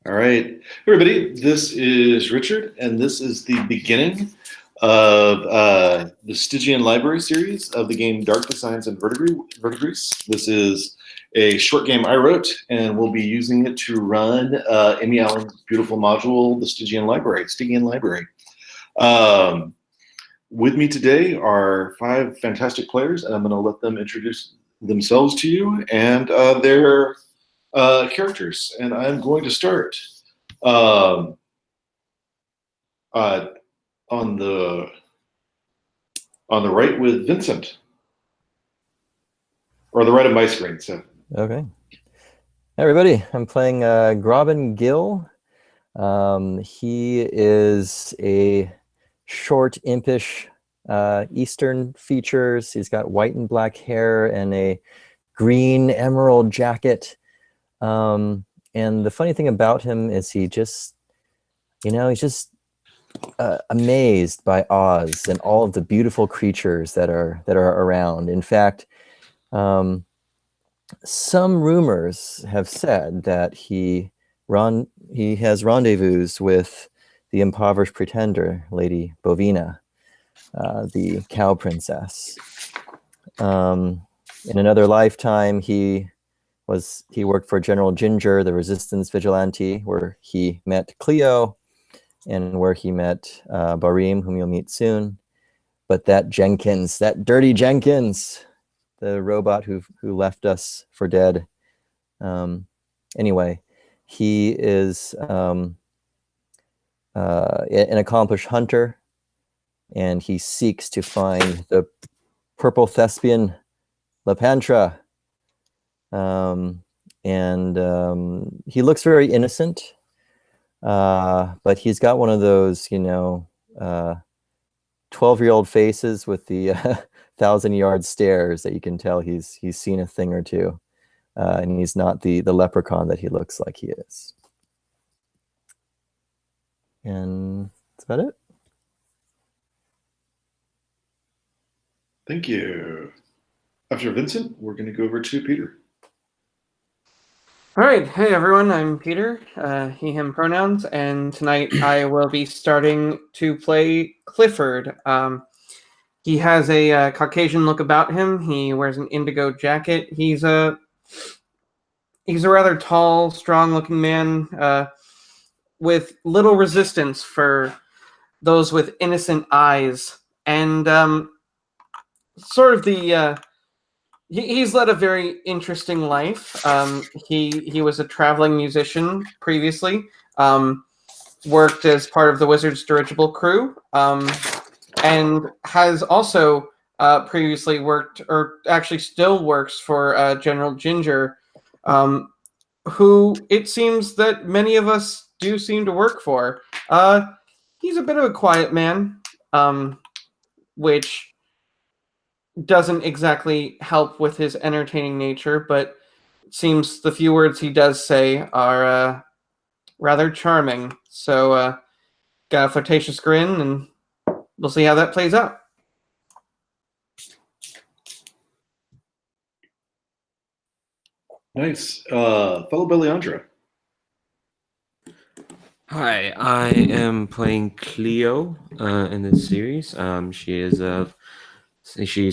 All right, everybody, this is Richard, and this is the beginning of the Stygian Library series of the game Dark Designs and Verdigris. This is a short game I wrote, and we'll be using it to run Amy Allen's beautiful module, the Stygian Library. With me today are 5 fantastic players, and I'm going to let them introduce themselves to you and their characters. And I'm going to start on the right with Vincent, or the right of my screen. So okay, hey everybody, I'm playing Grobin Gill. He is a short, impish, Eastern features. He's got white and black hair and a green emerald jacket. And the funny thing about him is he just, he's just amazed by Oz and all of the beautiful creatures that are around. In fact, some rumors have said that he has rendezvous with the impoverished pretender, Lady Bovina, the cow princess. In another lifetime, he worked for General Ginger, the resistance vigilante, where he met Cleo, and where he met Barim, whom you'll meet soon. But that dirty Jenkins, the robot who left us for dead. Anyway, he is an accomplished hunter, and he seeks to find the purple thespian Lepantra. He looks very innocent, but he's got one of those, 12-year-old faces with the 1,000-yard stares that you can tell he's seen a thing or two, and he's not the leprechaun that he looks like he is. And that's about it. Thank you. After Vincent, we're going to go over to Peter. All right. Hey, everyone. I'm Peter, he, him pronouns, and tonight I will be starting to play Clifford. He has a Caucasian look about him. He wears an indigo jacket. He's a rather tall, strong-looking man with little resistance for those with innocent eyes, and sort of the he's led a very interesting life. He was a traveling musician previously, worked as part of the Wizard's dirigible crew, and has also previously worked, or actually still works, for General Ginger, who it seems that many of us do seem to work for. He's a bit of a quiet man, which doesn't exactly help with his entertaining nature, but it seems the few words he does say are rather charming. So got a flirtatious grin, and we'll see how that plays out. Nice. Fellow Beliandra. Hi, I am playing Cleo in this series. She's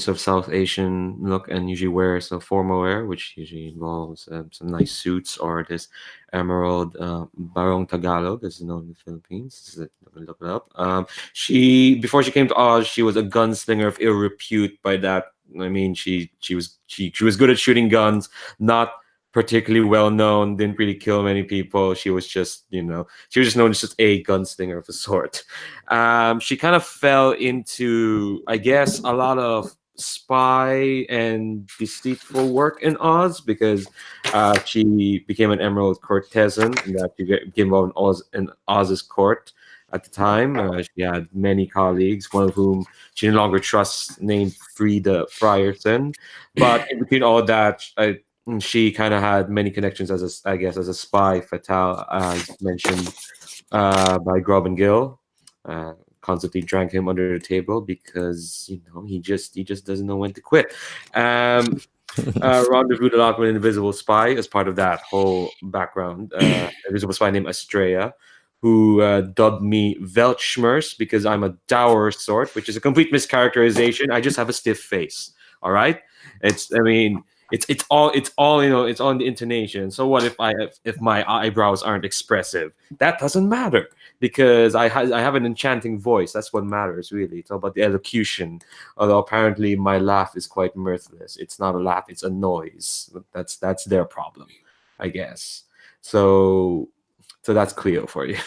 of South Asian look and usually wears a formal wear, which usually involves some nice suits or this emerald barong Tagalog, as known in the Philippines. Look it up. Before she came to Oz, she was a gunslinger of ill repute. By that, I mean she was good at shooting guns, not particularly well known, didn't really kill many people. She was just known as just a gunslinger of a sort. She kind of fell into, I guess, a lot of spy and deceitful work in Oz, because she became an Emerald courtesan, and that she became involved in Oz's court at the time. She had many colleagues, one of whom she no longer trusts, named Frida Frierson. But in between all that, she kind of had many connections as a spy fatale, as mentioned by Grobin Gill. Constantly drank him under the table because he just doesn't know when to quit. Rendezvous the Lock with an invisible spy as part of that whole background. Invisible spy named Estrella, who dubbed me Weltschmerz because I'm a dour sort, which is a complete mischaracterization. I just have a stiff face. All right, it's all it's on the intonation. So what if my eyebrows aren't expressive? That doesn't matter because I have an enchanting voice. That's what matters really. It's all about the elocution. Although apparently my laugh is quite mirthless. It's not a laugh, it's a noise. That's their problem, I guess. So that's Cleo for you.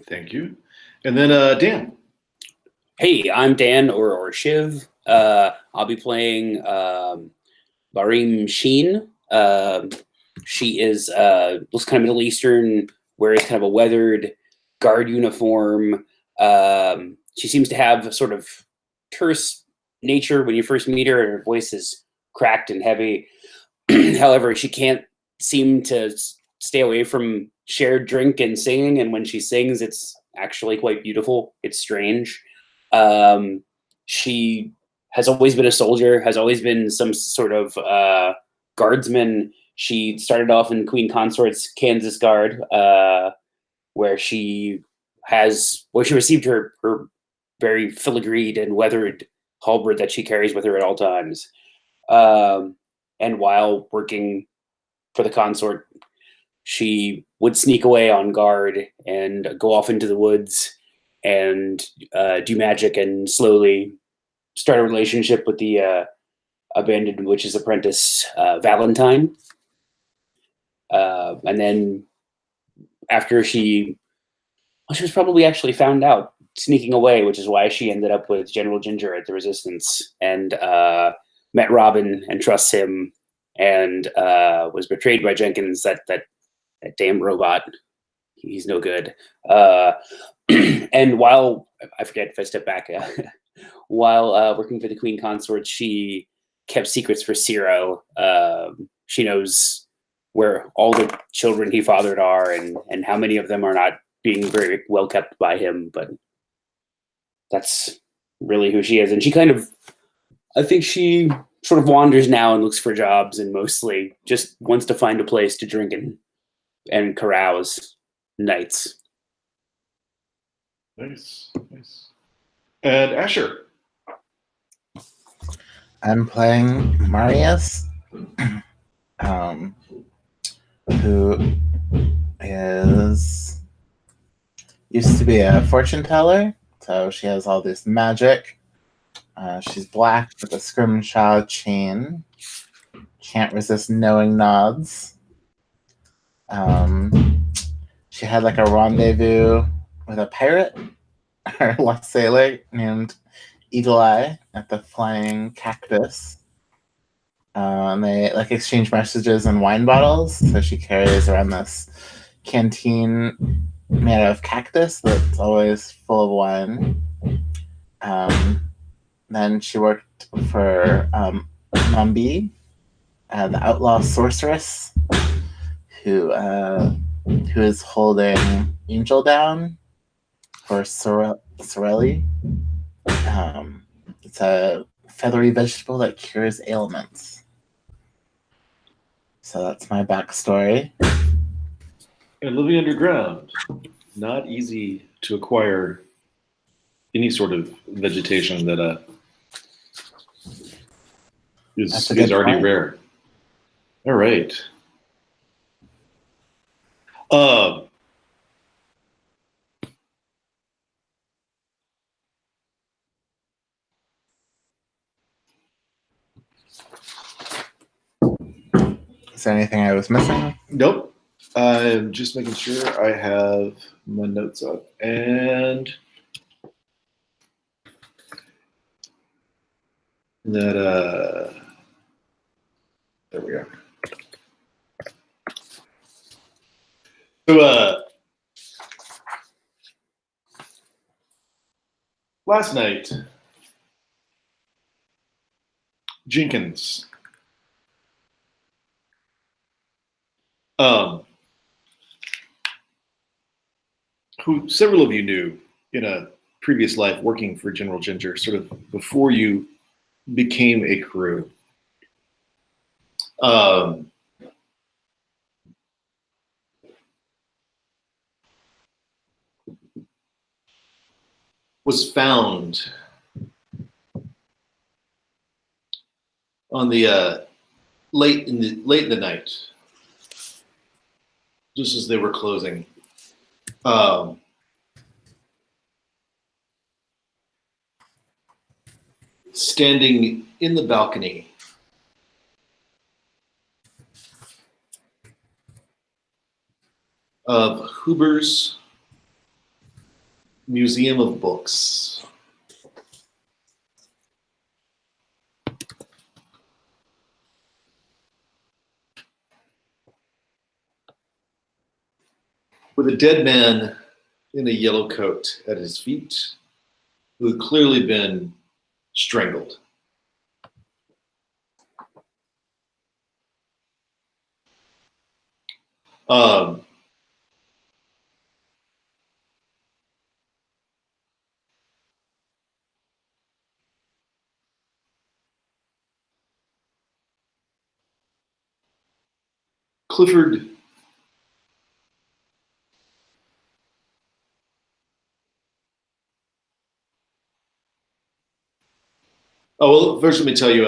Thank you. And then Dan. Hey, I'm Dan or Shiv. I'll be playing Barim Sheen. She is looks kind of Middle Eastern, wears kind of a weathered guard uniform. She seems to have a sort of terse nature when you first meet her. Her voice is cracked and heavy. However, she can't seem to stay away from shared drink and singing. And when she sings, it's actually quite beautiful. It's strange. She has always been a soldier, has always been some sort of guardsman. She started off in Queen Consort's Kansas Guard, where she received her very filigreed and weathered halberd that she carries with her at all times. And while working for the consort, she would sneak away on guard and go off into the woods and do magic and slowly start a relationship with the abandoned witch's apprentice, Valentine. And then after she was probably actually found out sneaking away, which is why she ended up with General Ginger at the Resistance and met Robin and trusts him and was betrayed by Jenkins, that damn robot. He's no good. And while, I forget if I step back, while working for the Queen Consort, she kept secrets for Ciro. She knows where all the children he fathered are and how many of them are not being very well kept by him, but that's really who she is. And she I think she sort of wanders now and looks for jobs and mostly just wants to find a place to drink and carouse nights. Nice. And Asher. I'm playing Marius, who used to be a fortune teller, so she has all this magic. She's black with a scrimshaw chain. Can't resist knowing nods. She had like a rendezvous with a pirate or lost sailor named Eagle Eye at the Flying Cactus. And they like exchange messages in wine bottles. So she carries around this canteen made out of cactus that's always full of wine. Then she worked for Mambi, the outlaw sorceress, who is holding Angel down for Sorelli. It's a feathery vegetable that cures ailments. So that's my backstory. And living underground, not easy to acquire any sort of vegetation that is already point. rare. All right. Is there anything I was missing? Nope. I'm just making sure I have my notes up. And that, there we go. So, last night, Jenkins, who several of you knew in a previous life working for General Ginger, sort of before you became a crew. Was found on the late in the night, just as they were closing. Standing in the balcony of Huber's Museum of Books. With a dead man in a yellow coat at his feet, who had clearly been strangled. Clifford well, first let me tell you,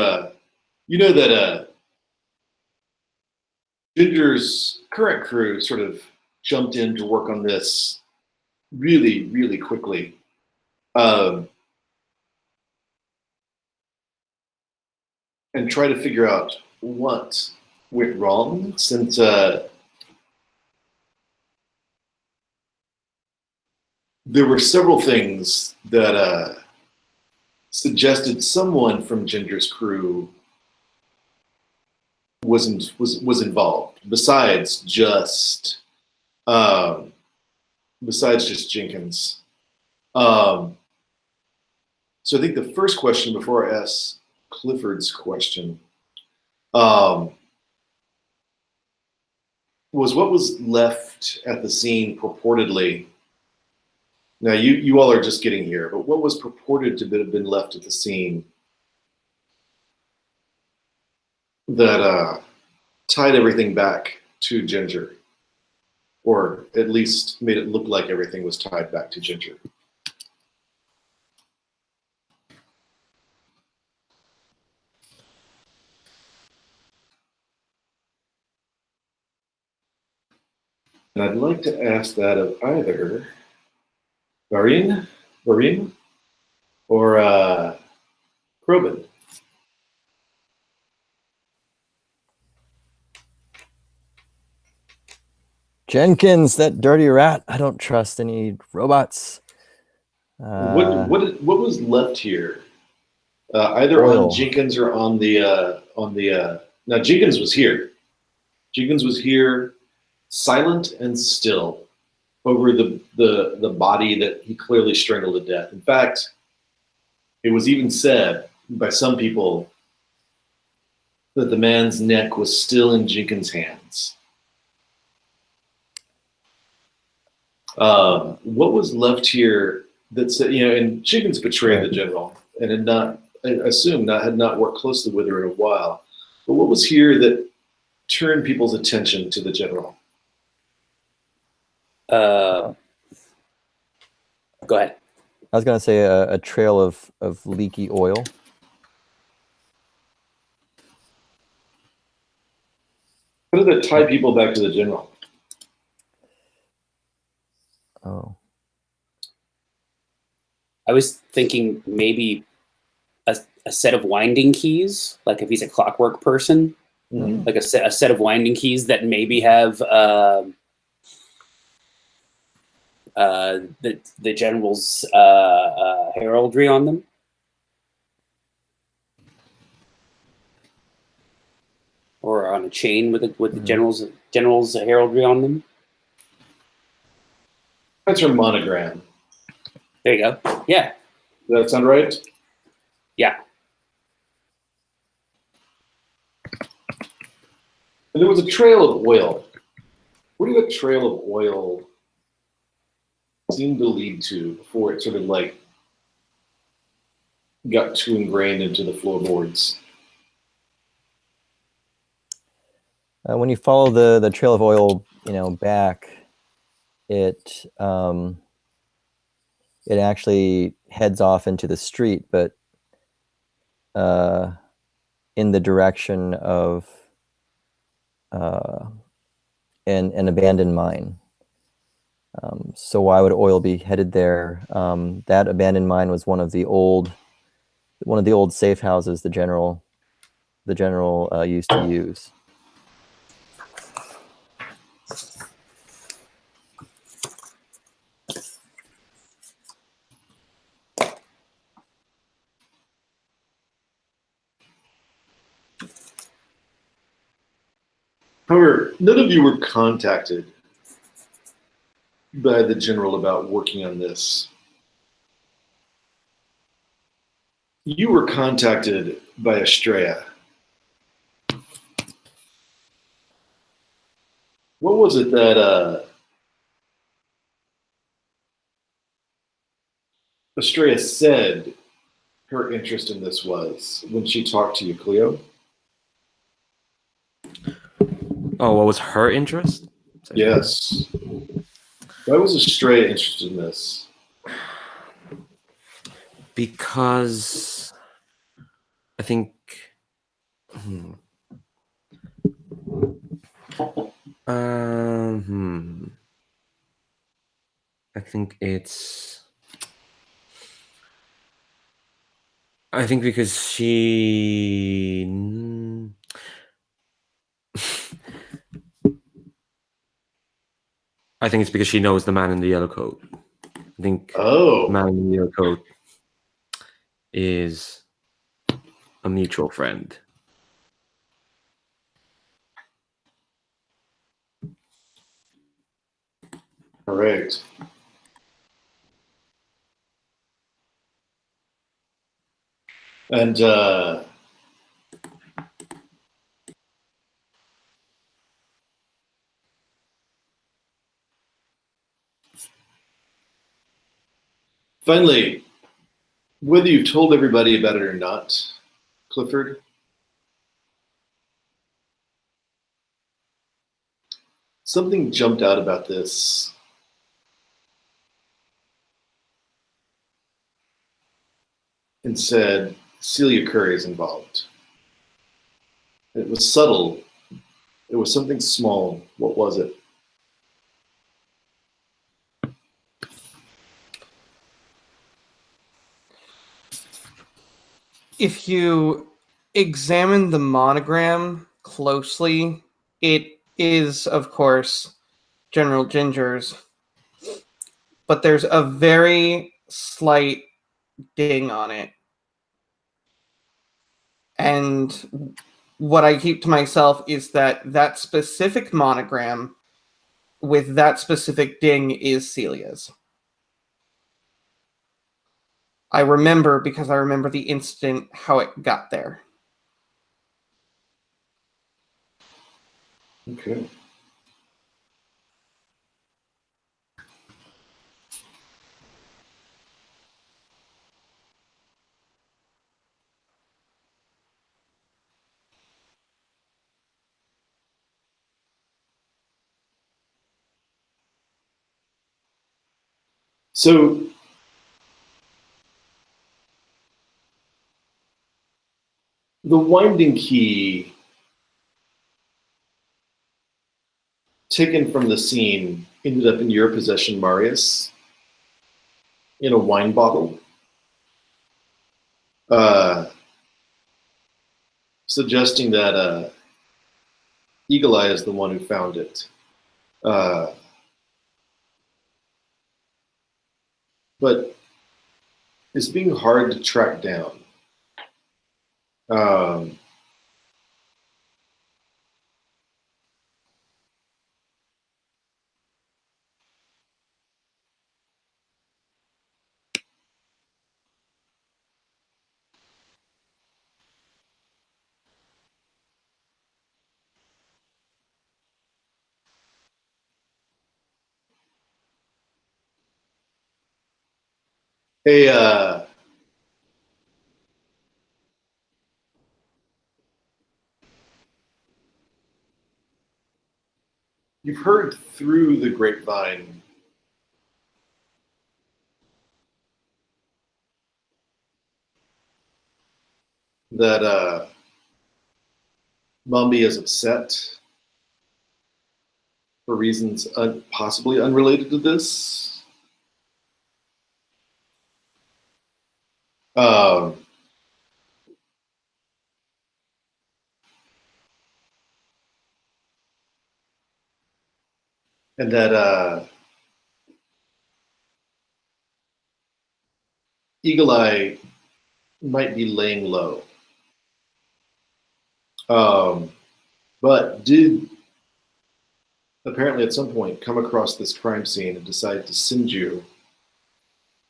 you know that Ginger's current crew sort of jumped in to work on this really, really quickly. And try to figure out what went wrong, since there were several things that suggested someone from Ginger's crew was involved, besides just Jenkins. So I think the first question, before I ask Clifford's question, was what was left at the scene purportedly. Now you all are just getting here, but what was purported to have been left at the scene that tied everything back to Ginger, or at least made it look like everything was tied back to Ginger? And I'd like to ask that of either Varin, or Krobin. Jenkins, that dirty rat. I don't trust any robots. What was left here? Either Oil. on Jenkins or on the now Jenkins was here. Jenkins was here, silent and still, over the body that he clearly strangled to death. In fact, it was even said by some people that the man's neck was still in Jenkins' hands. What was left here that said, and Jenkins betrayed the general and had not, I assume, had not worked closely with her in a while. But what was here that turned people's attention to the general? Go ahead. I was going to say a trail of leaky oil. How did that tie people back to the general? Oh. I was thinking maybe a set of winding keys, like if he's a clockwork person, Mm-hmm. like a set of winding keys that maybe have the general's heraldry on them. Or on a chain with the general's heraldry on them. That's her monogram. There you go. Yeah. Does that sound right? Yeah. And there was a trail of oil. Where did that trail of oil seem to lead to before it sort of like got too ingrained into the floorboards. When you follow the trail of oil, back, it it actually heads off into the street, but in the direction of an abandoned mine. So why would oil be headed there? That abandoned mine was one of the old safe houses the general used to use. However, none of you were contacted by the general about working on this. You were contacted by Estrella. What was it that Estrella said her interest in this was when she talked to you, Cleo? Oh, what was her interest? Yes. Why was Estrella interested in this? Because I think. I think it's. I think because she. I think it's because she knows the man in the yellow coat. I think the man in the yellow coat is a mutual friend. Correct. And finally, whether you've told everybody about it or not, Clifford, something jumped out about this. And said, Celia Curry is involved. It was subtle. It was something small. What was it? If you examine the monogram closely, it is, of course, General Ginger's, but there's a very slight ding on it. And what I keep to myself is that specific monogram with that specific ding is Celia's. I remember because I remember the incident, how it got there. Okay. So the winding key taken from the scene ended up in your possession, Marius, in a wine bottle, suggesting that Eagle Eye is the one who found it. But it's being hard to track down. Hey, you've heard through the grapevine that Mombi is upset for reasons possibly unrelated to this. And that Eagle Eye might be laying low. But did apparently at some point come across this crime scene and decide to send you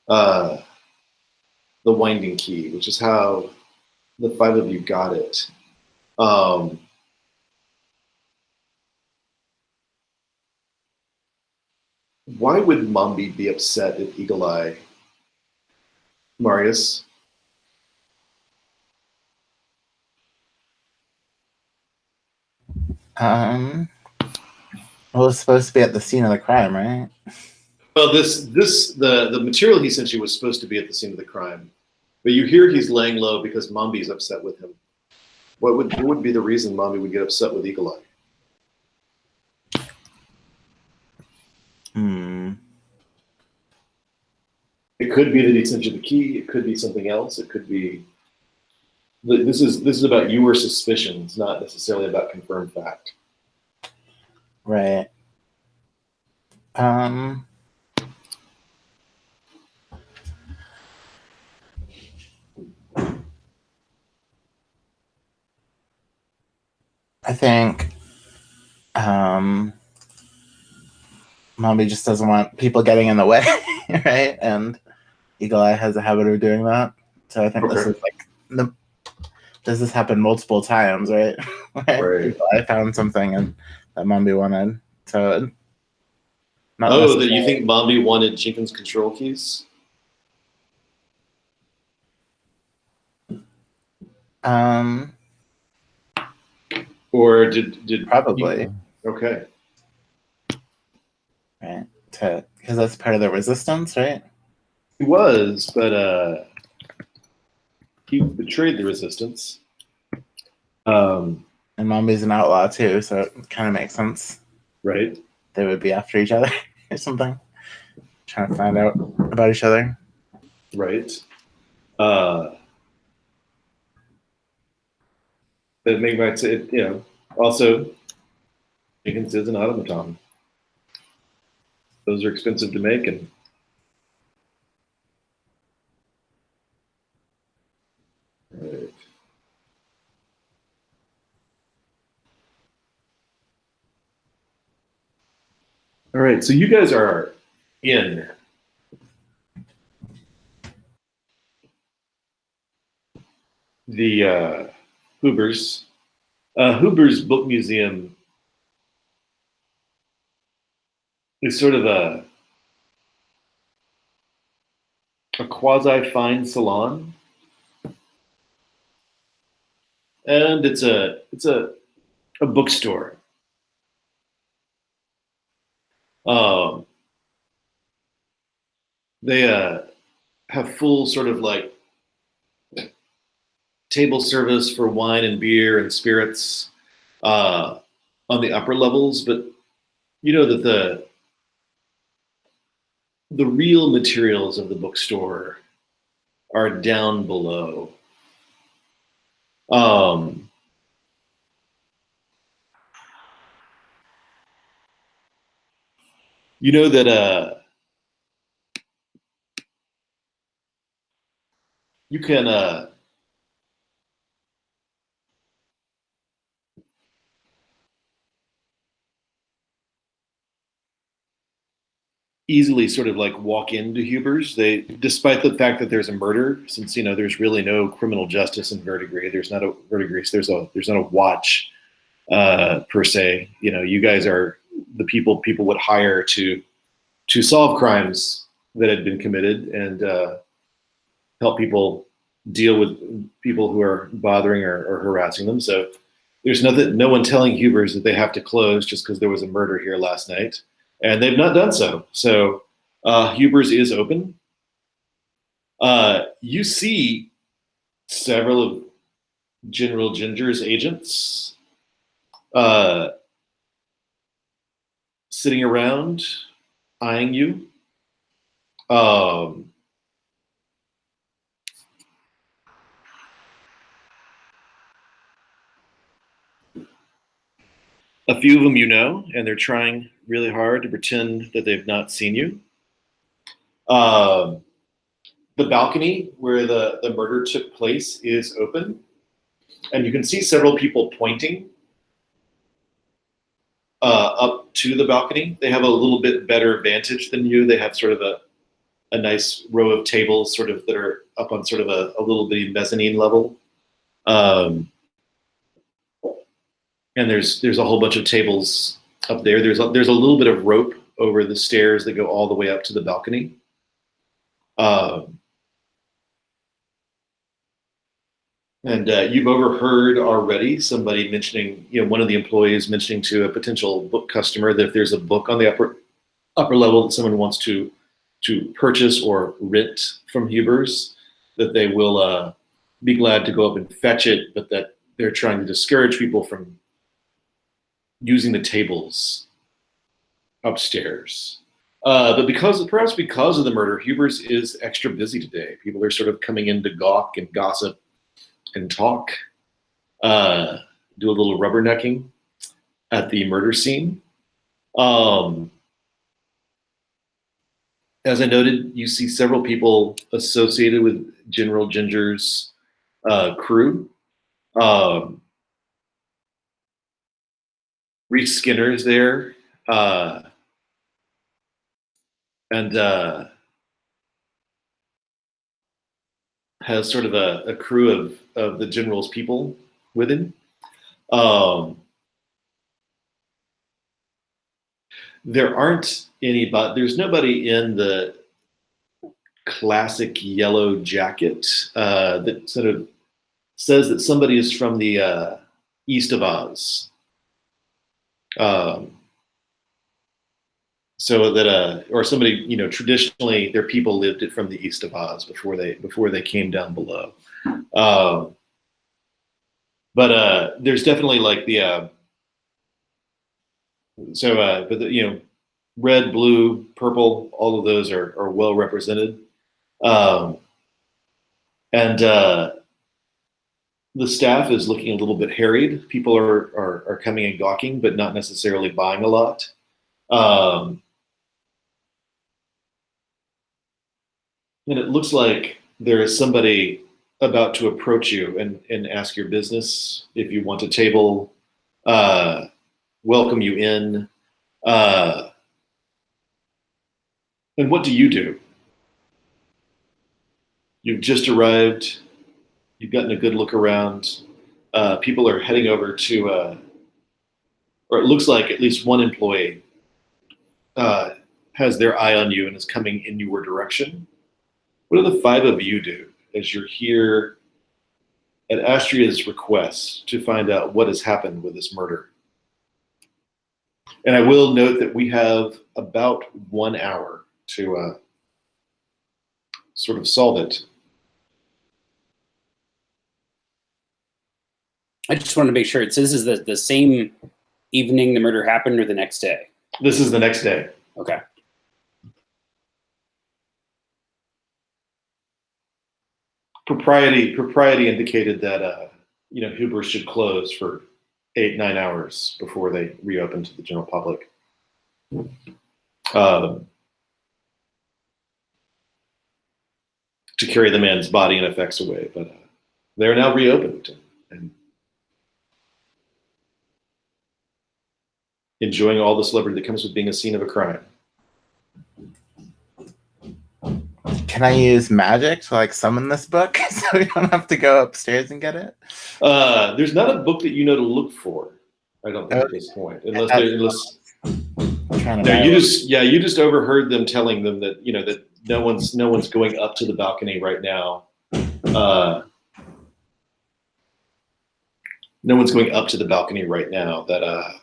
the winding key, which is how the five of you got it. Why would Mombi be upset at Eagle Eye, Marius? Well, it's supposed to be at the scene of the crime, right? Well, the material he sent you was supposed to be at the scene of the crime, but you hear he's laying low because Mombi's upset with him. What would be the reason Mombi would get upset with Eagle Eye? It could be that he sent you the key. It could be something else. It could be. This is about your suspicions, not necessarily about confirmed fact. Right. I think Mombi just doesn't want people getting in the way, right? And Eagle Eye has a habit of doing that. So I think this is like does this happen multiple times, right? Right. Eagle Eye found something and that Mombi wanted. So that you think Mombi wanted Jenkins' control keys? Or did probably. Okay. Right. Because that's part of the resistance, right? He was, but he betrayed the resistance. And Mombi's an outlaw too, so it kind of makes sense. Right. They would be after each other or something, trying to find out about each other. Right. That might say, also, Jenkins is an automaton. Those are expensive to make, and right. All right, so you guys are in the Huber's Book Museum is sort of a quasi-fine salon, and it's a bookstore. They have full sort of like table service for wine and beer and spirits on the upper levels, but you know that the real materials of the bookstore are down below. You know that you can easily sort of like walk into Huber's. They, despite the fact that there's a murder, since there's really no criminal justice in Verdigris. There's not a Verdigris. There's not a watch per se. You guys are the people would hire to solve crimes that had been committed and help people deal with people who are bothering or harassing them. So there's no one telling Hubers that they have to close just because there was a murder here last night, and they've not done so. So Hubers is open. You see several of General Ginger's agents sitting around, eyeing you. A few of them you know, and they're trying really hard to pretend that they've not seen you. The balcony where the murder took place is open, and you can see several people pointing up to the balcony. They have a little bit better vantage than you. They have sort of a nice row of tables sort of that are up on sort of a little bitty mezzanine level. And there's a whole bunch of tables up there. There's a little bit of rope over the stairs that go all the way up to the balcony. And you've overheard already somebody mentioning, one of the employees mentioning to a potential book customer that if there's a book on the upper level that someone wants to purchase or rent from Hubers, that they will be glad to go up and fetch it, but that they're trying to discourage people from using the tables upstairs. But perhaps because of the murder, Hubers is extra busy today. People are sort of coming in to gawk and gossip and talk, do a little rubbernecking at the murder scene. As I noted, you see several people associated with General Ginger's crew. Reese Skinner is there, and has sort of a crew of the general's people with him. There aren't anybody. There's nobody in the classic yellow jacket that sort of says that somebody is from the east of Oz. So that or somebody, traditionally their people lived it from the east of Oz before they came down below. But there's definitely like the red, blue, purple, all of those are well represented. And the staff is looking a little bit harried. People are coming and gawking, but not necessarily buying a lot. And it looks like there is somebody about to approach you and ask your business, if you want a table, welcome you in. And what do you do? You've just arrived. You've gotten a good look around. People are heading over to, or it looks like at least one employee has their eye on you and is coming in your direction. What do the five of you do as you're here at Astria's request to find out what has happened with this murder? And I will note that we have about 1 hour to sort of solve it. I just want to make sure. So this is the same evening the murder happened, or the next day? This is the next day. Okay. Propriety indicated that Hubers should close for 8-9 hours before they reopen to the general public. To carry the man's body and effects away, but they're now reopened and enjoying all the celebrity that comes with being a scene of a crime. Can I use magic to summon this book so we don't have to go upstairs and get it? There's not a book that you know to look for. I don't think at this point, unless you just overheard them telling them that that no one's going up to the balcony right now. No one's going up to the balcony right now. The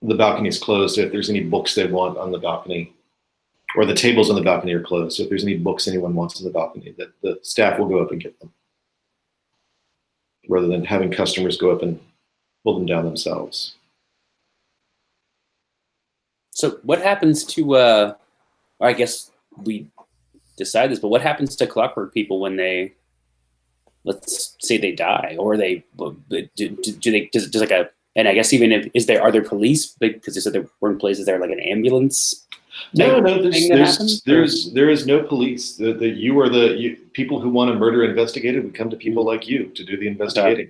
balcony's closed. So if there's any books they want on the balcony, or the tables on the balcony are closed. So if there's any books anyone wants on the balcony, that the staff will go up and get them, rather than having customers go up and pull them down themselves. So what happens to, or I guess we decide this, but what happens to clockwork people when they, let's say they die, or they, do they, does like a, and I guess even if, are there police, because they said there weren't places there, like an ambulance? No, thing that happens, there is no police. People who want a murder investigated would come to people like you to do the investigating.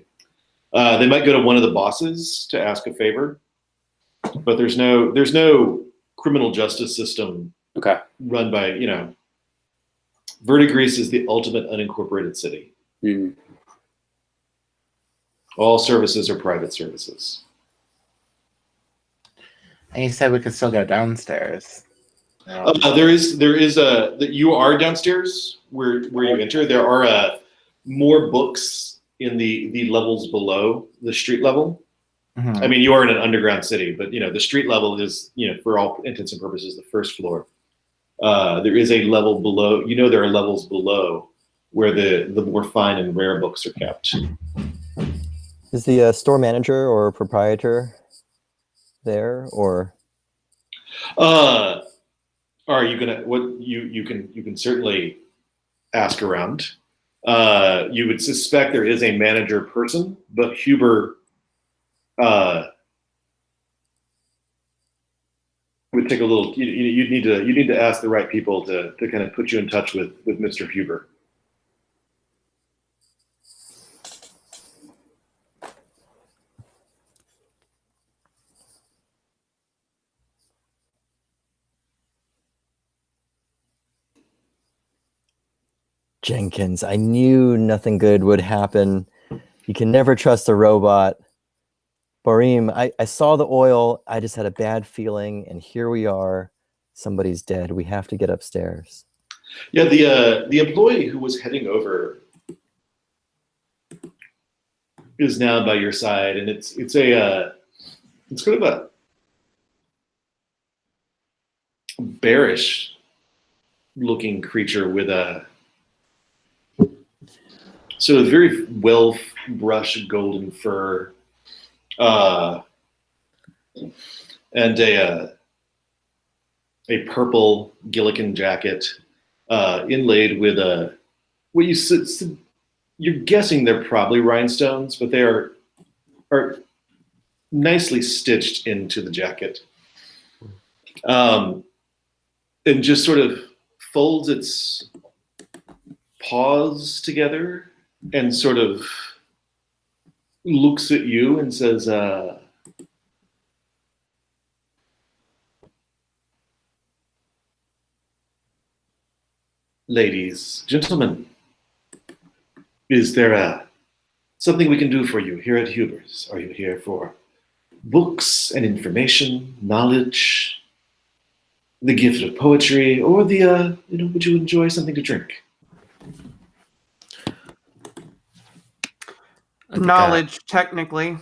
They might go to one of the bosses to ask a favor, but there's no criminal justice system run by, Verdigris is the ultimate unincorporated city. Mm. All services are private services. And you said we could still go downstairs. You are downstairs where you enter. There are more books in the levels below the street level. Mhm. I mean, you are in an underground city, but the street level is, for all intents and purposes, the first floor. There is a level below. There are levels below where the more fine and rare books are kept. Is the store manager or proprietor there, or? Are you gonna? What you can certainly ask around. You would suspect there is a manager person, but Huber would take a little. You'd need to ask the right people to kind of put you in touch with Mr. Huber. Jenkins, I knew nothing good would happen. You can never trust a robot. Barim, I saw the oil. I just had a bad feeling, and here we are. Somebody's dead. We have to get upstairs. Yeah, the employee who was heading over is now by your side, and it's kind of a bearish looking creature with a sort of very well brushed golden fur, and a purple Gilligan jacket, inlaid with you're guessing they're probably rhinestones, but they are nicely stitched into the jacket, and just sort of folds its paws together and sort of looks at you and says, ladies, gentlemen, is there something we can do for you here at Huber's? Are you here for books and information, knowledge, the gift of poetry, or would you enjoy something to drink? Knowledge, technically.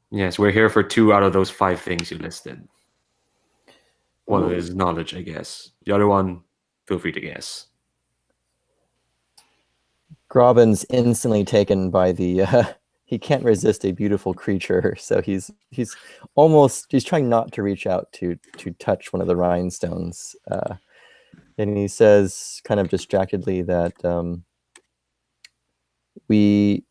Yes, we're here for 2 out of those 5 things you listed. One is knowledge, I guess. The other one, feel free to guess. Grobin's instantly taken by the he can't resist a beautiful creature, so he's trying not to reach out to touch one of the rhinestones, and he says kind of distractedly that we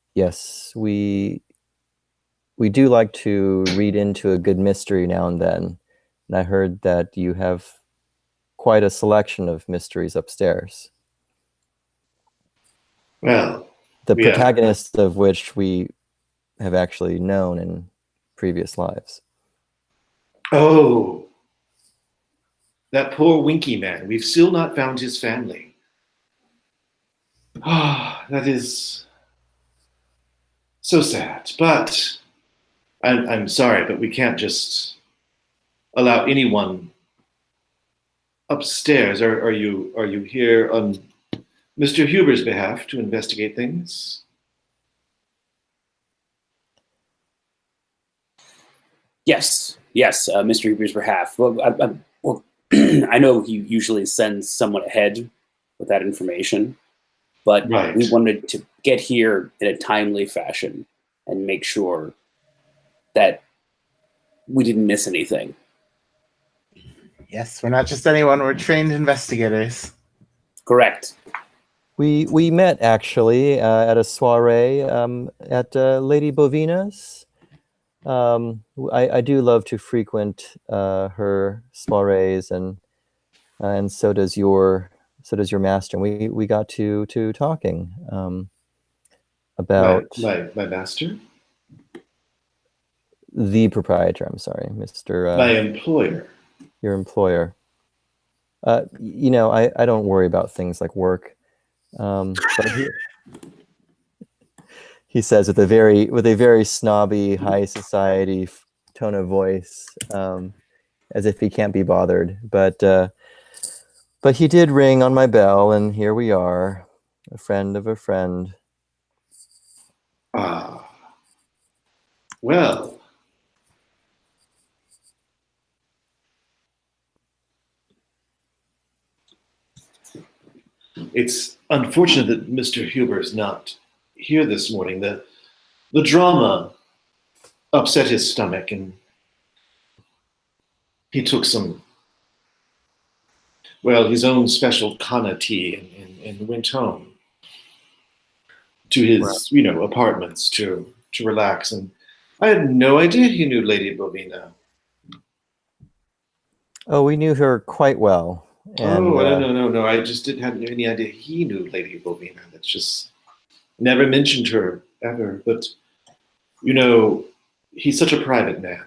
do like to read into a good mystery now and then, and I heard that you have quite a selection of mysteries upstairs. Well, the protagonist of which we have actually known in previous lives. Oh, that poor Winky man. We've still not found his family. Ah, that is so sad. But I'm sorry, but we can't just allow anyone upstairs. Are you here on Mr. Huber's behalf to investigate things. Yes, Mr. Huber's behalf. Well, I know he usually sends someone ahead with that information, but Right. we wanted to get here in a timely fashion and make sure that we didn't miss anything. Yes, we're not just anyone, we're trained investigators. Correct. We met actually at a soiree at Lady Bovina's. I do love to frequent her soirees, and so does your master. And we got to talking about my master, the proprietor. I'm sorry, Mr. my employer. Your employer. You know, I don't worry about things like work. But he says with a very snobby, high society tone of voice, as if he can't be bothered. But he did ring on my bell, and here we are, a friend of a friend. Ah, well. It's unfortunate that Mr. Huber is not here this morning. The drama upset his stomach, and he took some, his own special Kana tea and went home to his, apartments to relax. And I had no idea he knew Lady Bovina. Oh, we knew her quite well. And, no. I just didn't have any idea he knew Lady Bovina. That's just never mentioned her ever. But, he's such a private man.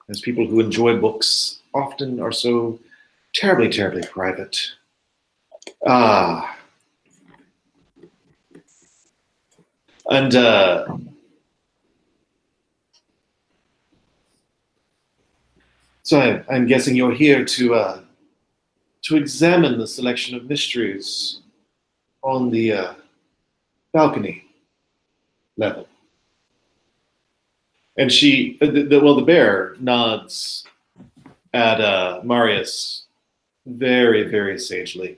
As people who enjoy books often are so terribly, terribly private. And so I'm guessing you're here to examine the selection of mysteries on the balcony level. And the bear nods at Marius very, very sagely.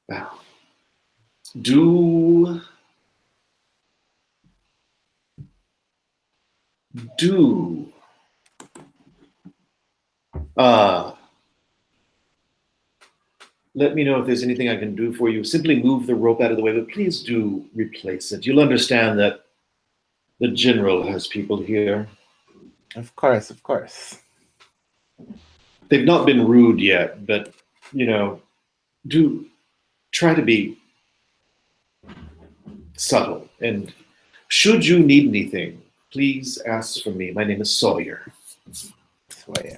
Now, do let me know if there's anything I can do for you. Simply move the rope out of the way, but please do replace it. You'll understand that the general has people here. Of course, of course. They've not been rude yet, but, do try to be subtle. And should you need anything, please ask for me. My name is Sawyer. Sawyer.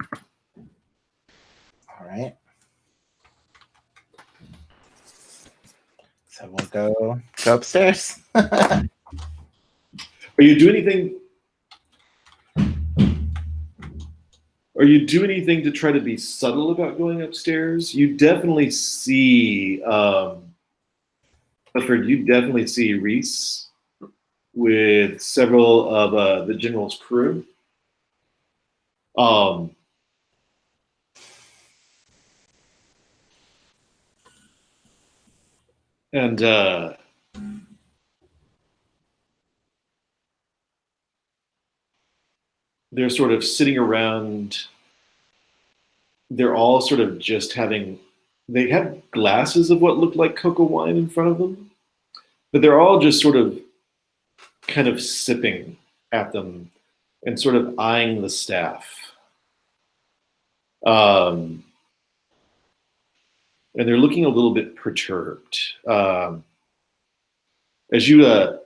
All right. So we'll go upstairs. Are you doing anything to try to be subtle about going upstairs? You definitely see Clifford, you definitely see Reese with several of the general's crew. And they're sort of sitting around. They're all sort of just they have glasses of what looked like coca wine in front of them, but they're all just sort of kind of sipping at them and sort of eyeing the staff. And they're looking a little bit perturbed. As you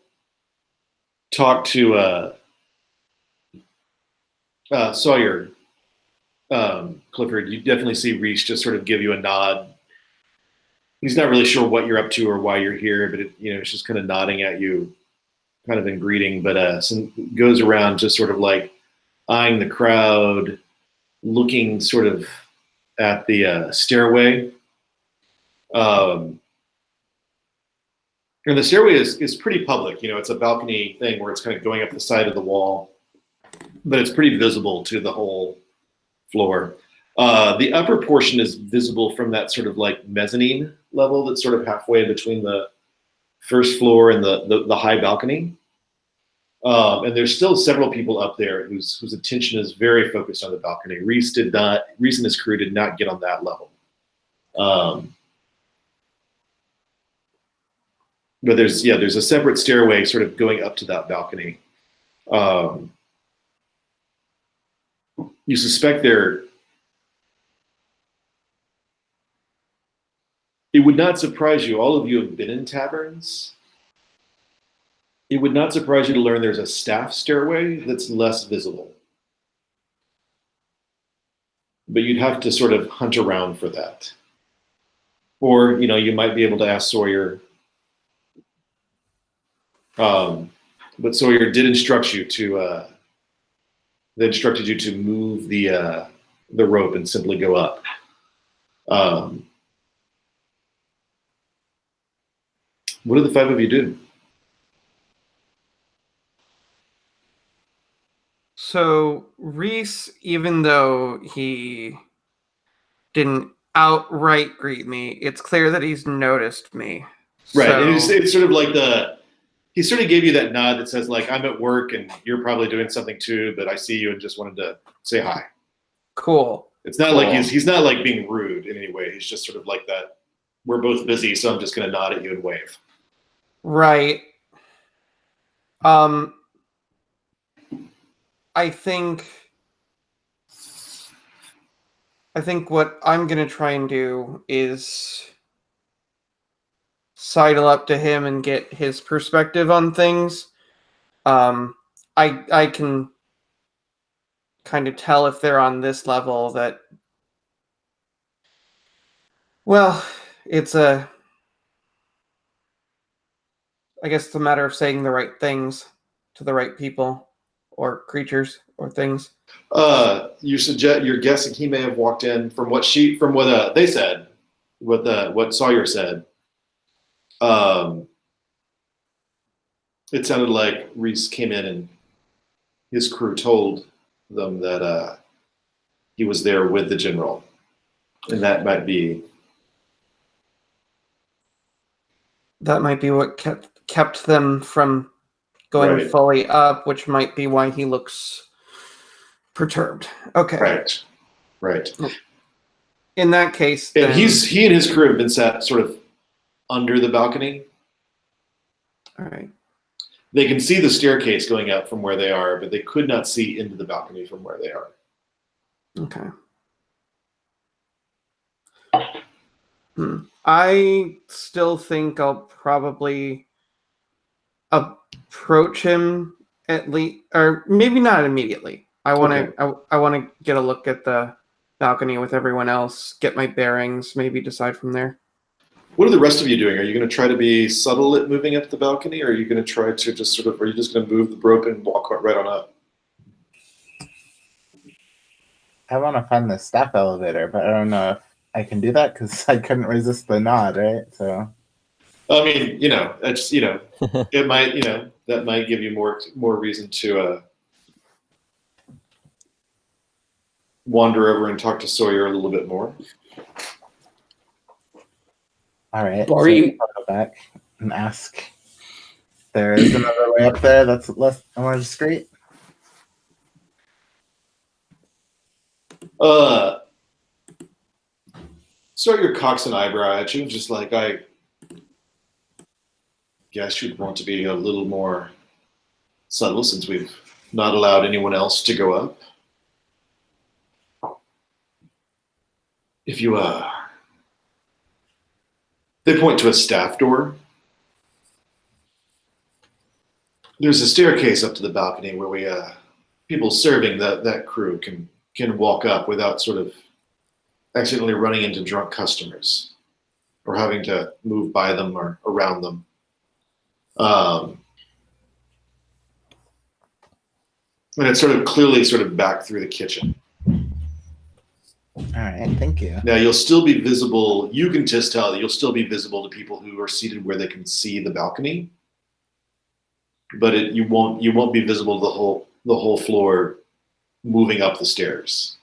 talk to Sawyer, Clifford, you definitely see Reese just sort of give you a nod. He's not really sure what you're up to or why you're here, but it's just kind of nodding at you, kind of in greeting. But goes around just sort of like eyeing the crowd, looking sort of at the stairway. And the stairway is pretty public. You know, it's a balcony thing where it's kind of going up the side of the wall, but it's pretty visible to the whole floor. The upper portion is visible from that sort of like mezzanine level that's sort of halfway between the first floor and the high balcony. And there's still several people up there whose attention is very focused on the balcony. Reese and his crew did not get on that level. But there's a separate stairway sort of going up to that balcony. You suspect it would not surprise you, all of you have been in taverns. It would not surprise you to learn there's a staff stairway that's less visible. But you'd have to sort of hunt around for that. Or, you know, you might be able to ask Sawyer. But Sawyer did instruct you to, they instructed you to move the rope and simply go up. What do the five of you do? So Reese, even though he didn't outright greet me, it's clear that he's noticed me. Right, So, and it's sort of like he sort of gave you that nod that says like, I'm at work and you're probably doing something too, but I see you and just wanted to say hi. cool. It's not like he's not like being rude in any way. He's just sort of like that. We're both busy, so I'm just going to nod at you and wave. Right. I think what I'm going to try and do is sidle up to him and get his perspective on things. I can kind of tell if they're on this level that, well, I guess it's a matter of saying the right things to the right people or creatures or things. You're guessing he may have walked in from what they said, what Sawyer said. It sounded like Reese came in and his crew told them that he was there with the general, and that might be what kept them from going Right. fully up, which might be why he looks perturbed. Okay. right. In that case, And then, he and his crew have been sat sort of under the balcony. all right. They can see the staircase going up from where they are, but they could not see into the balcony from where they are. Okay. I still think I'll probably approach him at least, or maybe not immediately. I want to. I want to get a look at the balcony with everyone else, get my bearings, maybe decide from there. What are the rest of you doing? Are you going to try to be subtle at moving up the balcony, or are you going to try to just sort of? Are you just going to move the rope and walk right on up? I want to find the staff elevator, but I don't know if I can do that because I couldn't resist the nod, right? So, I mean, you know, it's it might, that might give you more reason to wander over and talk to Sawyer a little bit more. all right. Boring. So I'll go back and ask. There is another way up there that's less more discreet. Sawyer cocks an eyebrow at you, just like, I guess you'd want to be a little more subtle since we've not allowed anyone else to go up. If you, they point to a staff door. There's a staircase up to the balcony where we, people serving that crew can walk up without sort of accidentally running into drunk customers or having to move by them or around them. And it's sort of clearly sort of back through the kitchen. All right, thank you. Now you'll still be visible. You can just tell that you'll still be visible to people who are seated where they can see the balcony, but you won't be visible to the whole floor moving up the stairs.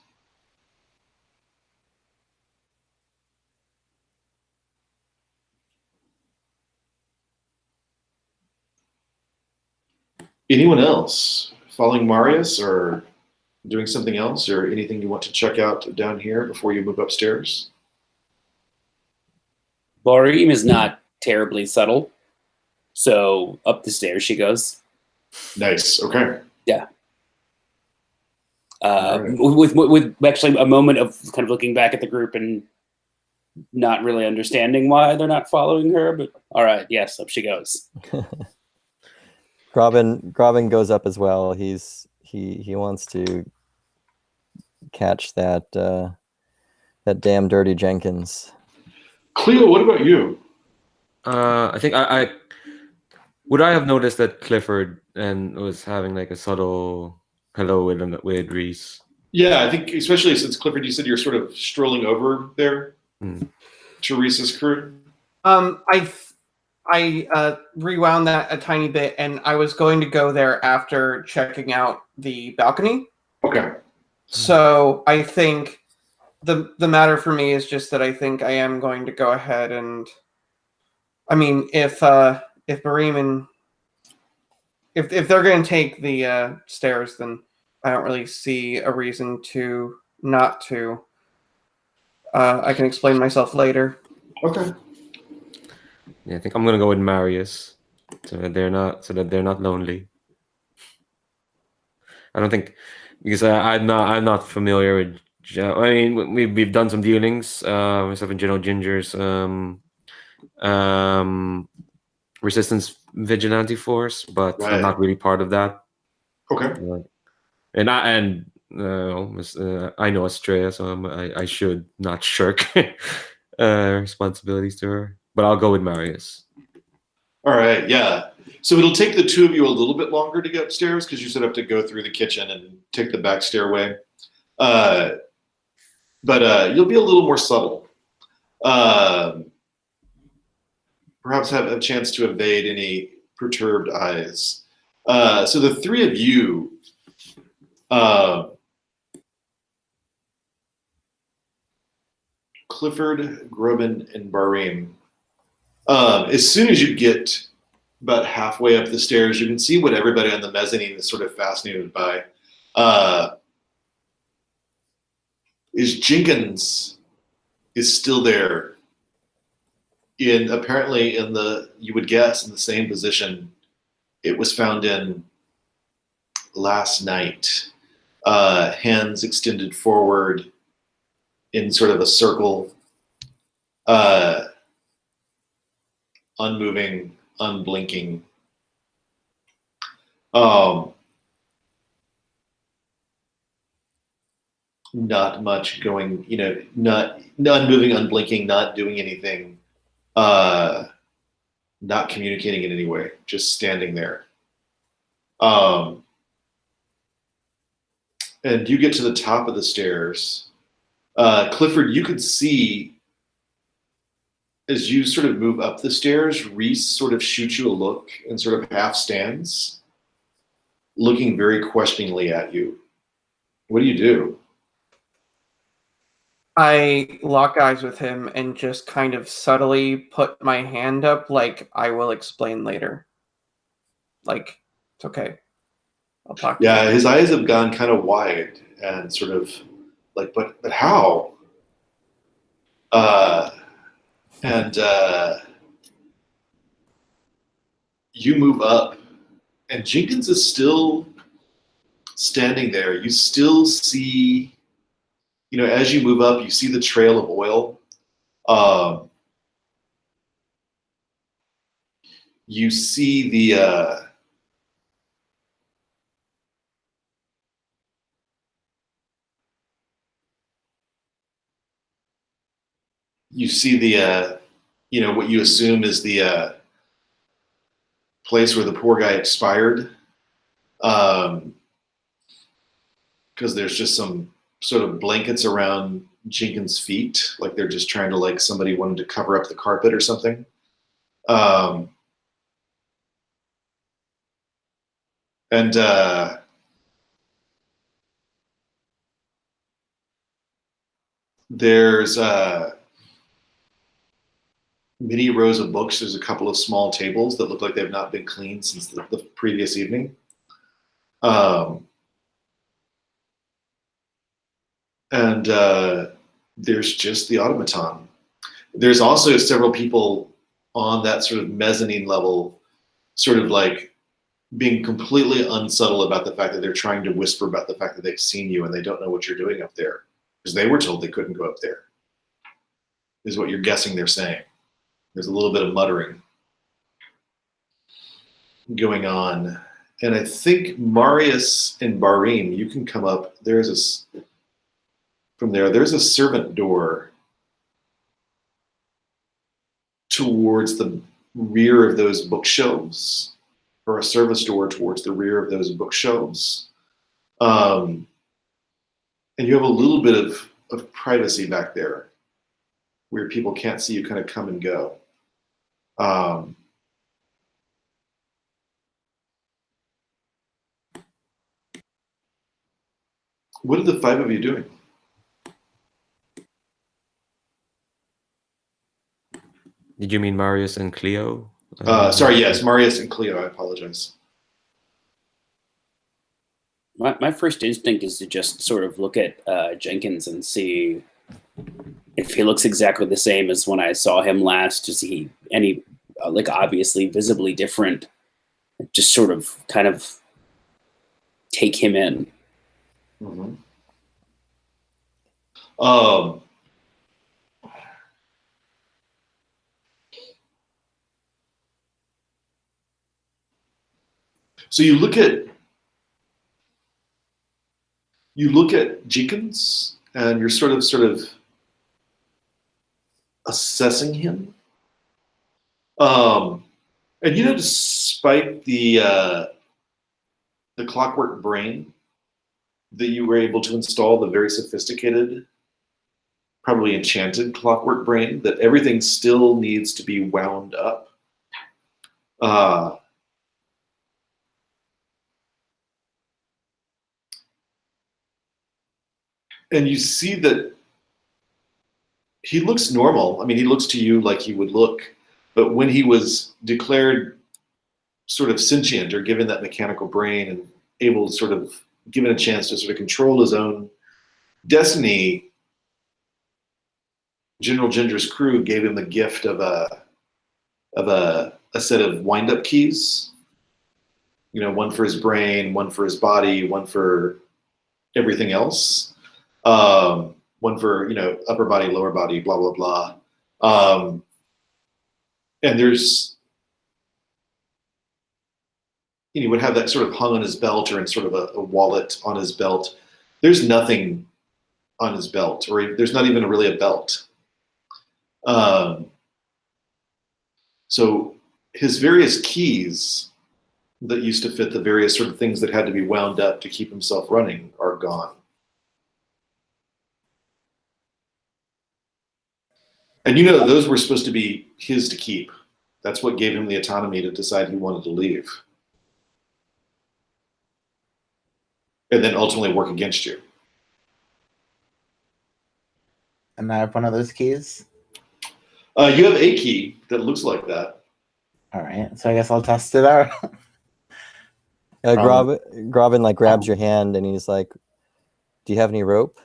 Anyone else following Marius or doing something else or anything you want to check out down here before you move upstairs? Borim is not terribly subtle, so up the stairs she goes. Nice. Okay. Yeah. Right. With actually a moment of kind of looking back at the group and not really understanding why they're not following her, but all right, yes, up she goes. Graben goes up as well. He wants to catch that damn dirty Jenkins. Cleo, what about you? I think I would I have noticed that Clifford and was having like a subtle hello with Reese. Yeah, I think especially since Clifford, you said you're sort of strolling over there to Reese's crew. I rewound that a tiny bit, and I was going to go there after checking out the balcony. Okay. So I think the matter for me is just that I think I am going to go ahead and, I mean, if Bareem and if they're going to take the stairs, then I don't really see a reason to not to. I can explain myself later. Okay. Yeah, I think I'm gonna go with Marius, so that they're not lonely. I don't think because I'm not familiar with. I mean, we've done some dealings. Myself and General Ginger's resistance vigilante force, but Right. I'm not really part of that. Okay. And I know Estrella, so I should not shirk responsibilities to her. But I'll go with Marius. All right. Yeah. So it'll take the two of you a little bit longer to get upstairs because you sort of have to go through the kitchen and take the back stairway. But you'll be a little more subtle. Perhaps have a chance to evade any perturbed eyes. So the three of you, Clifford, Grobin, and Barim, as soon as you get about halfway up the stairs, you can see what everybody on the mezzanine is sort of fascinated by. Is Jenkins is still there apparently in you would guess in the same position it was found in last night. Hands extended forward in sort of a circle, unmoving, unblinking. Not much going, not unmoving, unblinking, not doing anything, not communicating in any way, just standing there. And you get to the top of the stairs. Clifford, you could see as you sort of move up the stairs, Reese sort of shoots you a look and sort of half stands, looking very questioningly at you. What do you do? I lock eyes with him and just kind of subtly put my hand up like I will explain later. Like, it's okay. I'll talk to you. Yeah, his eyes have gone kind of wide and sort of like, but how? And you move up, and Jenkins is still standing there. You still see, as you move up, you see the trail of oil. You see the what you assume is the place where the poor guy expired, because there's just some sort of blankets around Jenkins' feet, like they're just trying to, like somebody wanted to cover up the carpet or something. And there's many rows of books. There's a couple of small tables that look like they've not been cleaned since the previous evening. And there's just the automaton. There's also several people on that sort of mezzanine level, sort of like being completely unsubtle about the fact that they're trying to whisper about the fact that they've seen you and they don't know what you're doing up there. Because they were told they couldn't go up there, is what you're guessing they're saying. There's a little bit of muttering going on. And I think Marius and Barim, you can come up. There's a servant door towards the rear of those bookshelves, or a service door towards the rear of those bookshelves. And you have a little bit of privacy back there where people can't see you kind of come and go. What are the five of you doing? Did you mean Marius and Cleo? Sorry, yes, Marius and Cleo, I apologize. My first instinct is to just sort of look at Jenkins and see if he looks exactly the same as when I saw him last. Is he any like obviously visibly different? Just sort of kind of take him in. Mm-hmm. So you look at Jenkins and you're sort of assessing him. And you know, despite the clockwork brain that you were able to install, the very sophisticated, probably enchanted clockwork brain, that everything still needs to be wound up. And you see that he looks normal. I mean, he looks to you like he would look, but when he was declared sort of sentient or given that mechanical brain and able to sort of given a chance to sort of control his own destiny, General Ginger's crew gave him the gift of a set of wind-up keys. You know, one for his brain, one for his body, one for everything else. One for, you know, upper body, lower body, blah, blah, blah. And there's, you know, he would have that sort of hung on his belt or in sort of a wallet on his belt. There's nothing on his belt, or there's not even really a belt. So his various keys that used to fit the various sort of things that had to be wound up to keep himself running are gone. And you know, those were supposed to be his to keep. That's what gave him the autonomy to decide he wanted to leave. And then ultimately work against you. And I have one of those keys. You have a key that looks like that. All right, so I guess I'll test it out. Gravin like grabs your hand and he's like, "Do you have any rope?"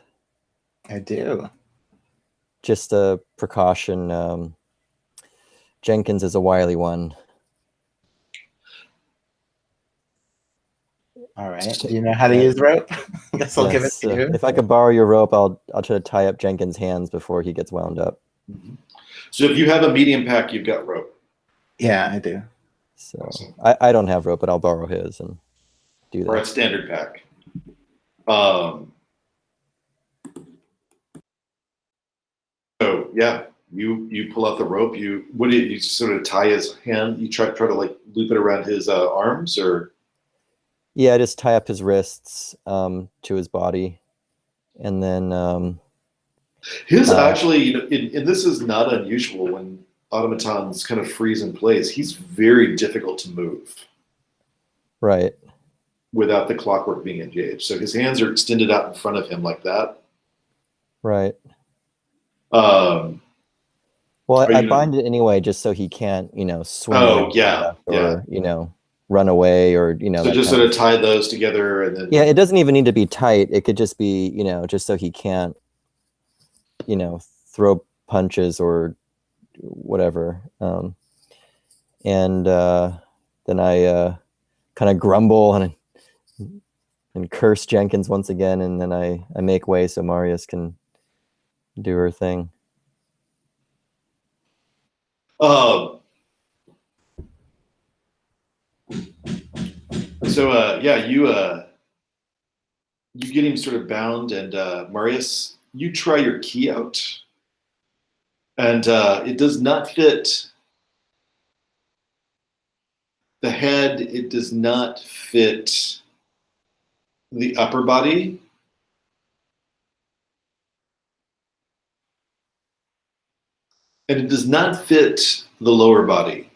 I do. Just a precaution. Jenkins is a wily one. All right. Do you know how to use rope? I guess I'll give it to you. If I could borrow your rope, I'll try to tie up Jenkins' hands before he gets wound up. Mm-hmm. So if you have a medium pack, you've got rope. Yeah, I do. So awesome. I don't have rope, but I'll borrow his and do that. Or a standard pack. So yeah, you pull out the rope. You sort of tie his hand. You try to like loop it around his arms, or yeah, just tie up his wrists to his body, and then His actually, you know, and this is not unusual when automatons kind of freeze in place. He's very difficult to move Right. without the clockwork being engaged. So his hands are extended out in front of him like that. Right. Um, Well, Are I you- bind it anyway, just so he can't, swing Oh, away yeah, or run away, or so that just kind sort of tie those together and then. Yeah, it doesn't even need to be tight. It could just be, just so he can't, throw punches or whatever. And then I kind of grumble and curse Jenkins once again, and then I make way so Marius can do her thing. So yeah, you get him sort of bound, and Marius, you try your key out, and it does not fit the head. It does not fit the upper body. And it does not fit the lower body.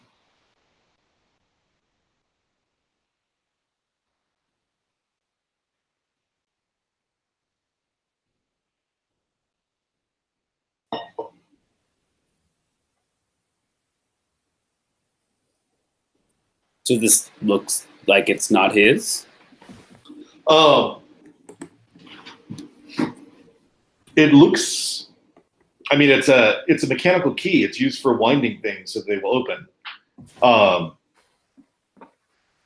So this looks like it's not his. It looks. I mean, it's a mechanical key. It's used for winding things so they will open.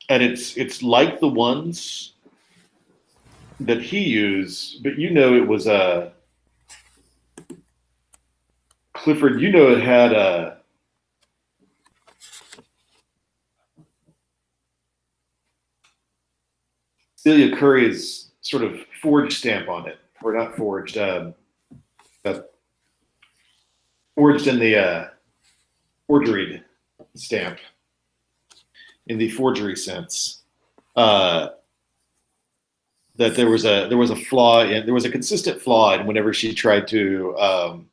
And it's like the ones that he used, but it was a Clifford. It had a Celia Curry's sort of forged stamp on it, or not forged, forged in the forgery stamp, in the forgery sense. That there was a flaw in, there was a consistent flaw in whenever she tried to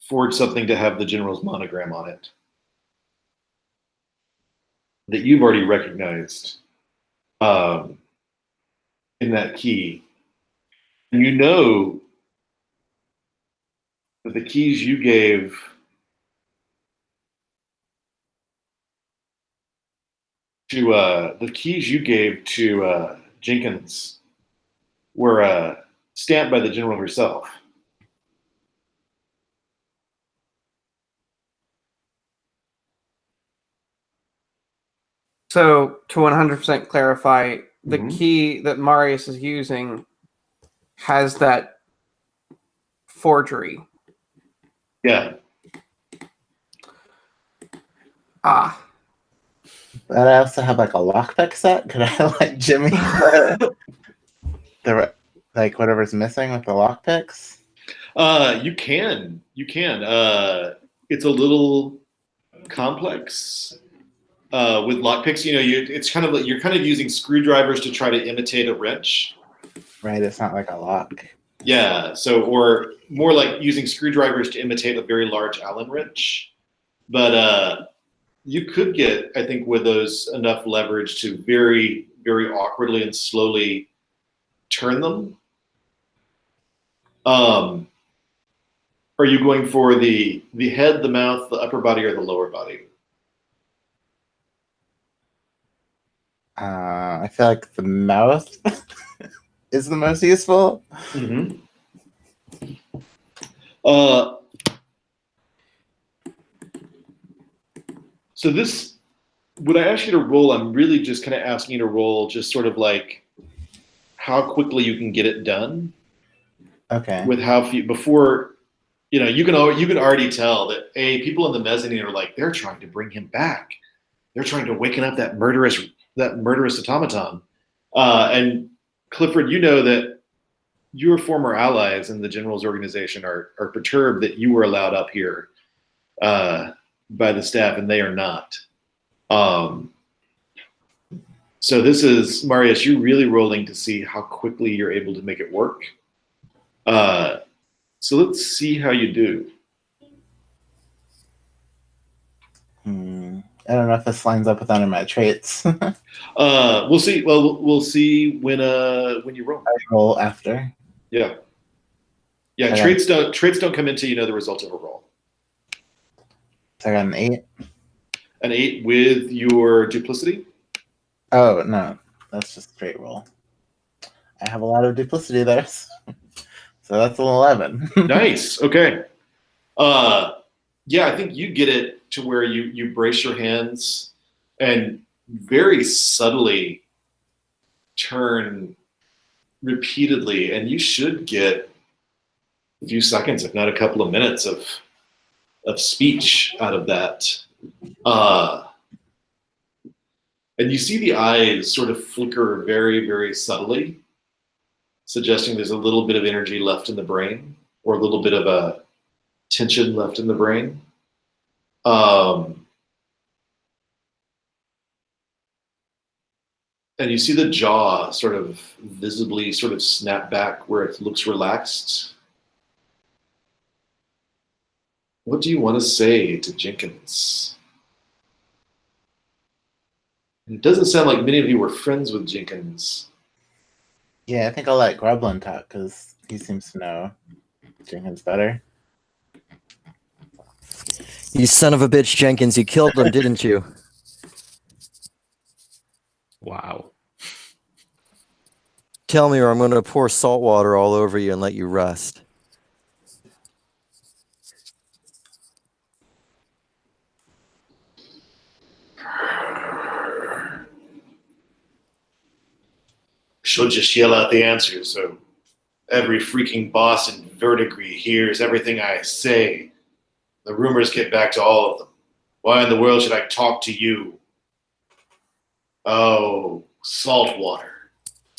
forge something to have the general's monogram on it that you've already recognized in that key. And that the keys you gave to Jenkins were stamped by the general herself. So to 100% clarify, the Mhm. key that Marius is using has that forgery. Yeah. Ah. But I also have like a lockpick set. Could I like Jimmy the like whatever's missing with the lockpicks? You can. It's a little complex with lockpicks. It's kind of like you're kind of using screwdrivers to try to imitate a wrench. Right, it's not like a lock. Yeah. So, or more like using screwdrivers to imitate a very large Allen wrench. But you could get, I think, with those enough leverage to very, very awkwardly and slowly turn them. Are you going for the head, the mouth, the upper body, or the lower body? I feel like the mouth is the most useful. Mm-hmm. So this, when I ask you to roll, I'm really just kind of asking you to roll just sort of like how quickly you can get it done. Okay. With how few before, you can already tell that people in the mezzanine are like, they're trying to bring him back. They're trying to waken up that murderous automaton. And Clifford, that your former allies in the general's organization are perturbed that you were allowed up here by the staff, and they are not. So this is, Marius, you're really rolling to see how quickly you're able to make it work. So let's see how you do. I don't know if this lines up with any of my traits. We'll see. Well, we'll see when you roll. I roll after. Yeah. Yeah, Okay. traits don't come into the result of a roll. So I got an 8. An 8 with your duplicity. Oh, no. That's just straight roll. I have a lot of duplicity there. So that's an 11. Nice. Okay. Yeah, I think you get it to where you brace your hands and very subtly turn repeatedly, and you should get a few seconds, if not a couple of minutes of speech out of that. And you see the eyes sort of flicker very, very subtly, suggesting there's a little bit of energy left in the brain, or a little bit of a tension left in the brain. And you see the jaw sort of visibly sort of snap back where it looks relaxed. What do you want to say to Jenkins? It doesn't sound like many of you were friends with Jenkins. Yeah, I think I'll let Grublin talk because he seems to know Jenkins better. You son of a bitch, Jenkins, you killed him, didn't you? Wow. Tell me or I'm going to pour salt water all over you and let you rest. She'll just yell out the answer, so every freaking boss in Verdigris hears everything I say. The rumors get back to all of them. Why in the world should I talk to you? Oh, salt water.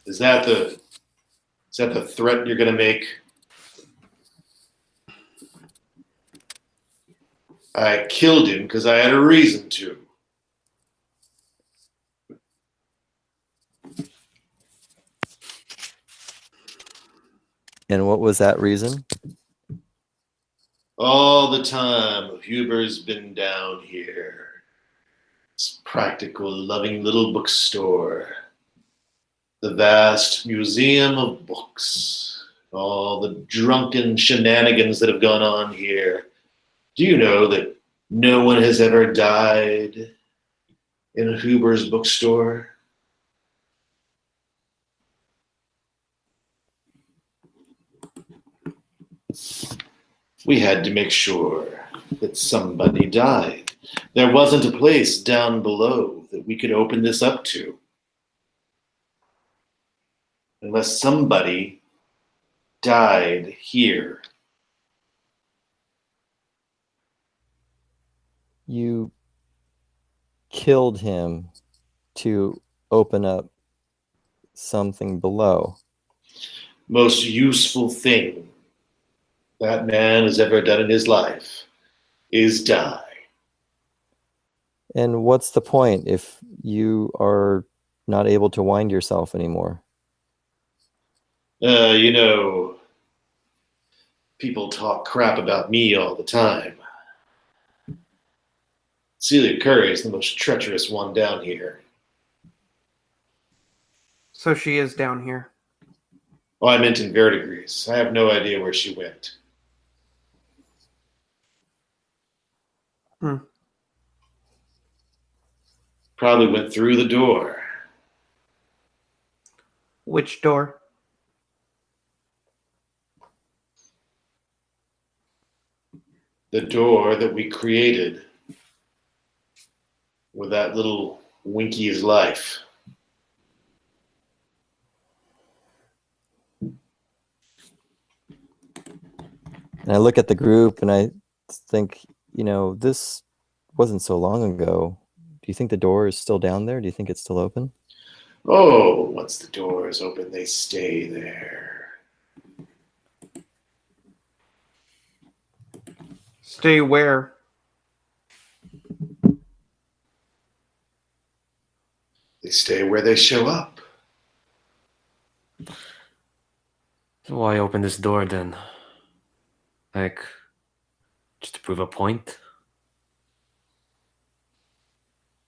Is that the threat you're gonna make? I killed him because I had a reason to. And what was that reason? All the time Huber's been down here. This practical, loving little bookstore. The vast museum of books. All the drunken shenanigans that have gone on here. Do you know that no one has ever died in Huber's bookstore? We had to make sure that somebody died. There wasn't a place down below that we could open this up to. Unless somebody died here. You killed him to open up something below. Most useful thing that man has ever done in his life is die. And what's the point if you are not able to wind yourself anymore? People talk crap about me all the time. Celia Curry is the most treacherous one down here. So she is down here. Oh, I meant in Verdigris. I have no idea where she went. Probably went through the door. Which door? The door that we created with that little Winky's life. And I look at the group and I think, this wasn't so long ago. Do you think the door is still down there? Do you think it's still open? Oh, once the door is open, they stay there. Stay where? They stay where they show up. So why open this door then? Like, just to prove a point?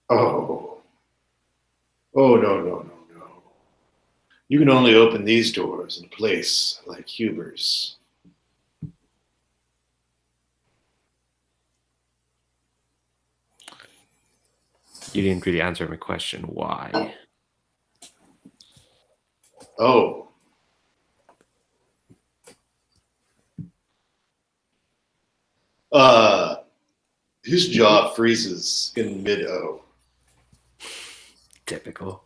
Oh. Oh, no, no, no, no. You can only open these doors in a place like Huber's. You didn't really answer my question. Why? Oh. His jaw freezes in mid-O. Typical.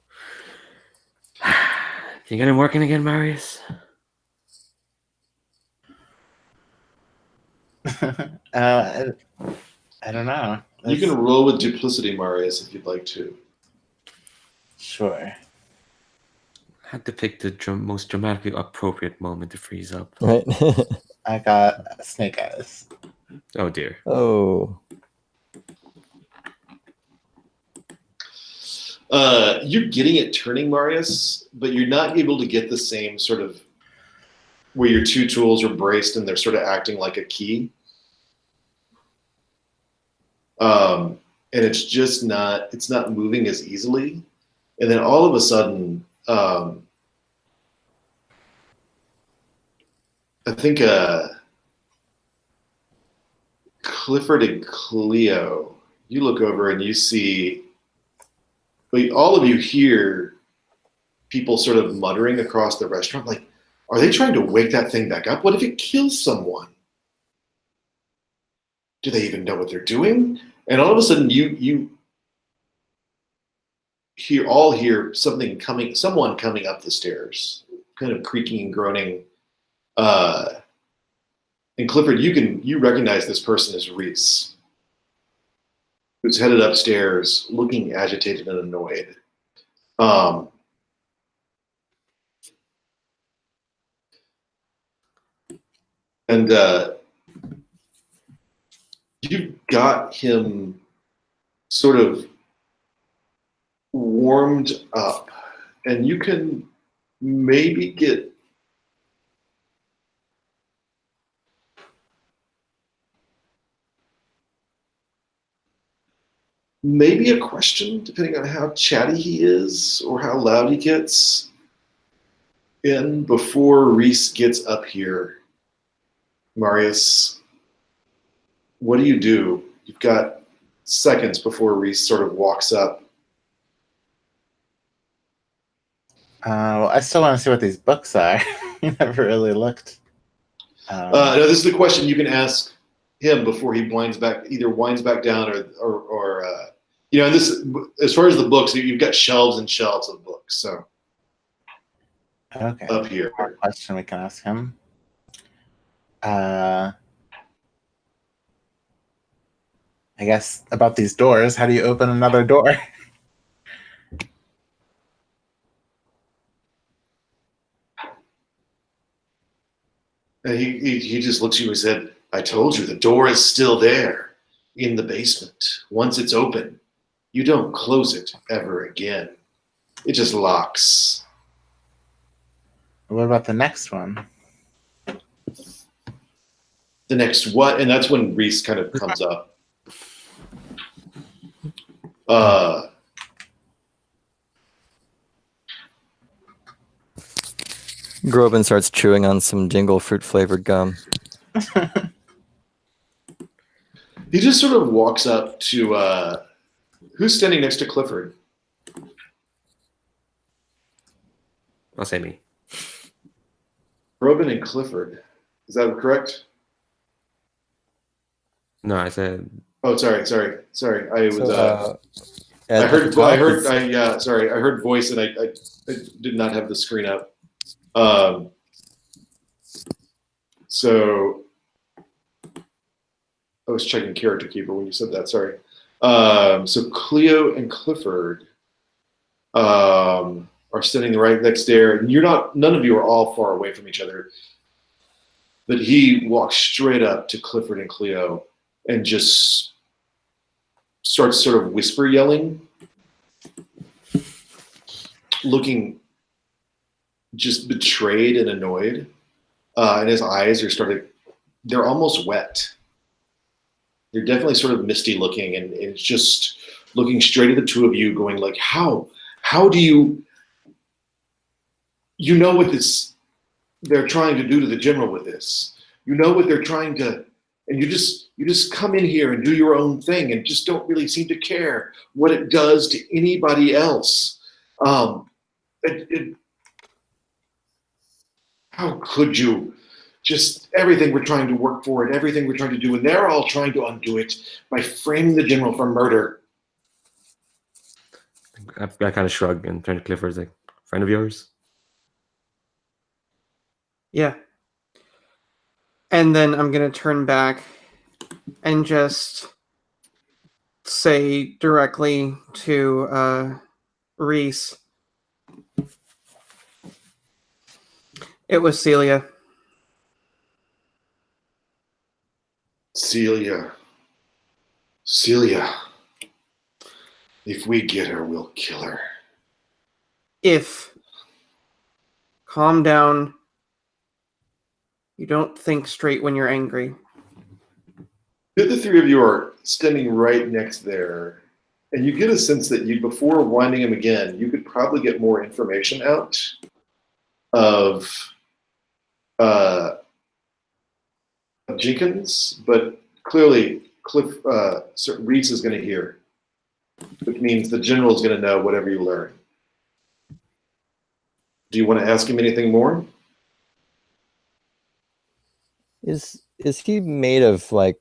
You got him working again, Marius? I don't know. You can roll with duplicity, Marius, if you'd like to. Sure. Had to pick the most dramatically appropriate moment to freeze up. Right. I got snake eyes. Oh dear. Oh. You're getting it turning, Marius, but you're not able to get the same sort of where your two tools are braced and they're sort of acting like a key. And it's just not, it's not moving as easily. And then all of a sudden, I think Clifford and Cleo, you look over and you see, all of you hear people sort of muttering across the restaurant, like, are they trying to wake that thing back up? What if it kills someone? Do they even know what they're doing? And all of a sudden you hear someone coming up the stairs, kind of creaking and groaning. And Clifford, you recognize this person as Reese, who's headed upstairs looking agitated and annoyed. And you got him sort of warmed up, and you can maybe get maybe a question, depending on how chatty he is or how loud he gets, in before Reese gets up here. Marius, what do? You've got seconds before Reese sort of walks up. Well, I still want to see what these books are. You never really looked. No, this is the question you can ask him before he either winds back down or and this, as far as the books, you've got shelves and shelves of books. So Okay. up here. One question we can ask him. I guess about these doors. How do you open another door? And he just looks at you and said, I told you the door is still there in the basement. Once it's open, you don't close it ever again. It just locks. What about the next one? The next what? And that's when Reese kind of comes up. Groban starts chewing on some jingle fruit flavored gum. He just sort of walks up to who's standing next to Clifford? I'll say me. Robin and Clifford. Is that correct? No, I said. Oh, sorry. I was. I I heard voice, and I did not have the screen up. So I was checking Character Keeper when you said that. Sorry. So Cleo and Clifford are standing right next there, and none of you are all far away from each other. But he walks straight up to Clifford and Cleo and just starts sort of whisper yelling, looking just betrayed and annoyed. and his eyes are they're almost wet. They're definitely sort of misty looking, and it's just looking straight at the two of you, going like, how do you know what they're trying to do to the general with this? You know what they're trying to, and you just come in here and do your own thing and just don't really seem to care what it does to anybody else. How could you? Just everything we're trying to work for and everything we're trying to do, and they're all trying to undo it by framing the general for murder. I kind of shrug and turn to Clifford's like, friend of yours? Yeah. And then I'm going to turn back and just say directly to Reese, it was Celia. Celia. If we get her, we'll kill her. Calm down. You don't think straight when you're angry. The three of you are standing right next there, and you get a sense that before winding him again, you could probably get more information out of Jenkins, but clearly Reese is going to hear, which means the general is going to know whatever you learn. Do you want to ask him anything more? Is he made of like?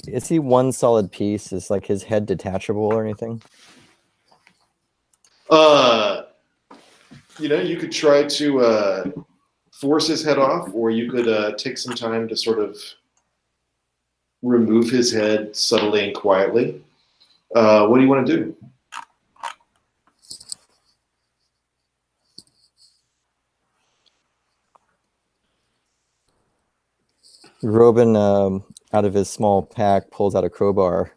Is he one solid piece? Is like his head detachable or anything? You could try to force his head off, or you could take some time to sort of remove his head subtly and quietly. What do you want to do? Robin, out of his small pack, pulls out a crowbar.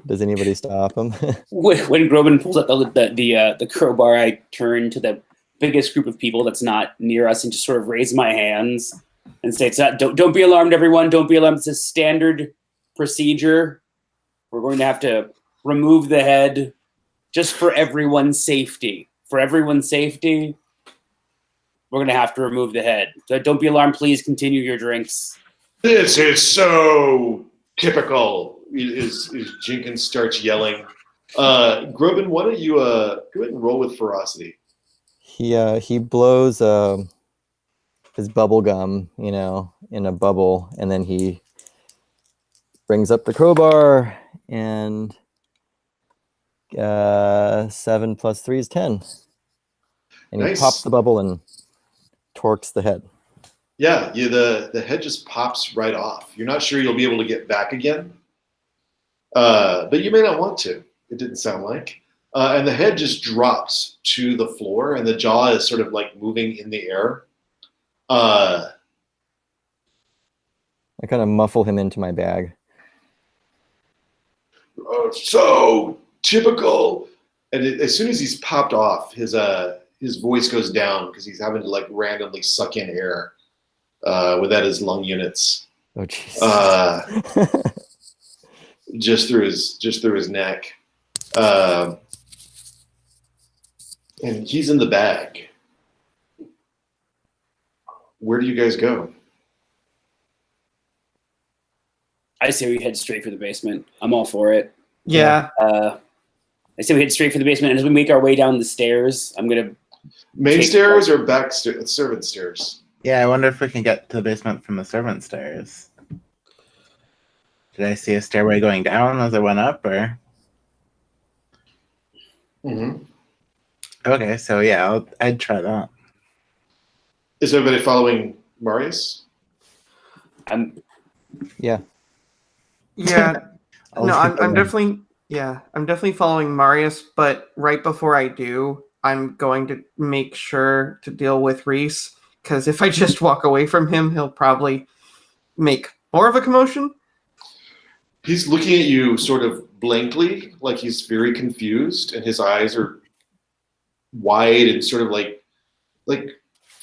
Does anybody stop him? When Groban pulls out the crowbar, I turn to the biggest group of people that's not near us and just sort of raise my hands and say, don't be alarmed, everyone. Don't be alarmed. It's a standard procedure. We're going to have to remove the head just for everyone's safety. For everyone's safety, we're going to have to remove the head. So don't be alarmed. Please continue your drinks. This is so typical. As Jenkins starts yelling. Groban, why don't you go ahead and roll with ferocity? He blows his bubble gum, in a bubble, and then he brings up the crowbar, and 7 + 3 is 10. And Nice. He pops the bubble and torques the head. Yeah, the head just pops right off. You're not sure you'll be able to get back again, but you may not want to. It didn't sound like. And the head just drops to the floor, and the jaw is sort of like moving in the air. I kind of muffle him into my bag. So typical. And as soon as he's popped off, his voice goes down because he's having to like randomly suck in air without his lung units. Oh jeez. Just through his neck. And he's in the bag. Where do you guys go? I say we head straight for the basement. I'm all for it. Yeah. I say we head straight for the basement, and as we make our way down the stairs, I'm going to... Main stairs or back servant stairs? Yeah, I wonder if we can get to the basement from the servant stairs. Did I see a stairway going down as I went up, or? Mm-hmm. Okay, so yeah, I'd try that. Is everybody following Marius? Yeah. Yeah. I'll No, skip I'm around. definitely following Marius, but right before I do, I'm going to make sure to deal with Reese, because if I just walk away from him, he'll probably make more of a commotion. He's looking at you sort of blankly, like he's very confused, and his eyes are wide and sort of like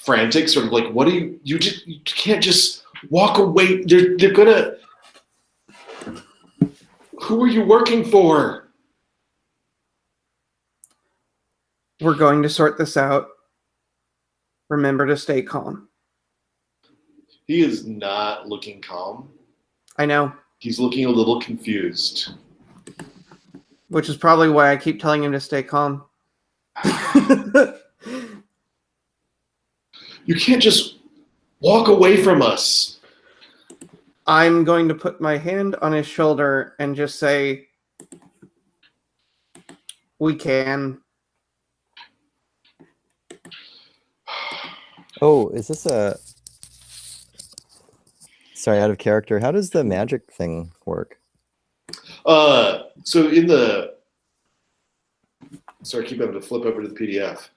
frantic, sort of like, what do you can't just walk away. They're gonna. Who are you working for? We're going to sort this out. Remember to stay calm. He is not looking calm. I know, He's looking a little confused. which is probably why I keep telling him to stay calm. You can't just walk away from us. I'm going to put my hand on his shoulder and just say, we can. Oh, is this a... Sorry, out of character. How does the magic thing work? So in the... Sorry, I keep having to flip over to the PDF.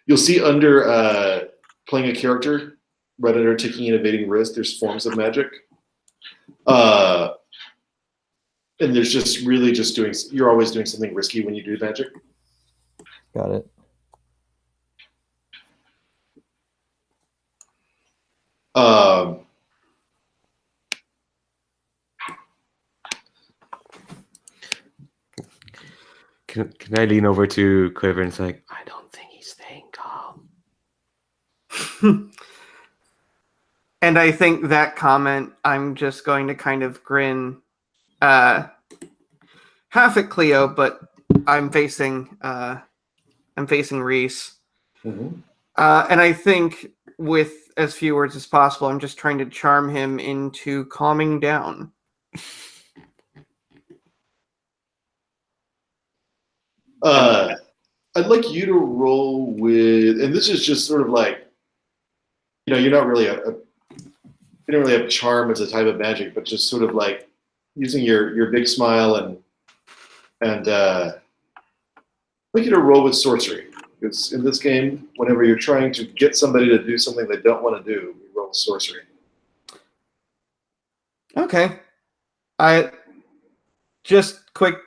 You'll see under playing a character, right under taking an evading risk, there's forms of magic. And there's just really just doing... You're always doing something risky when you do magic. Got it. Can I lean over to Clifford and say, like, I don't think he's staying calm. And I think that comment, I'm just going to kind of grin, half at Cleo, but I'm facing Reese. Mm-hmm. And I think with as few words as possible, I'm just trying to charm him into calming down. I'd like you to roll with, and this is just sort of like, you're not really you don't really have charm as a type of magic, but just sort of like using your big smile and I'd like you to roll with sorcery. Because in this game, whenever you're trying to get somebody to do something they don't want to do, you roll with sorcery. Okay. I just quick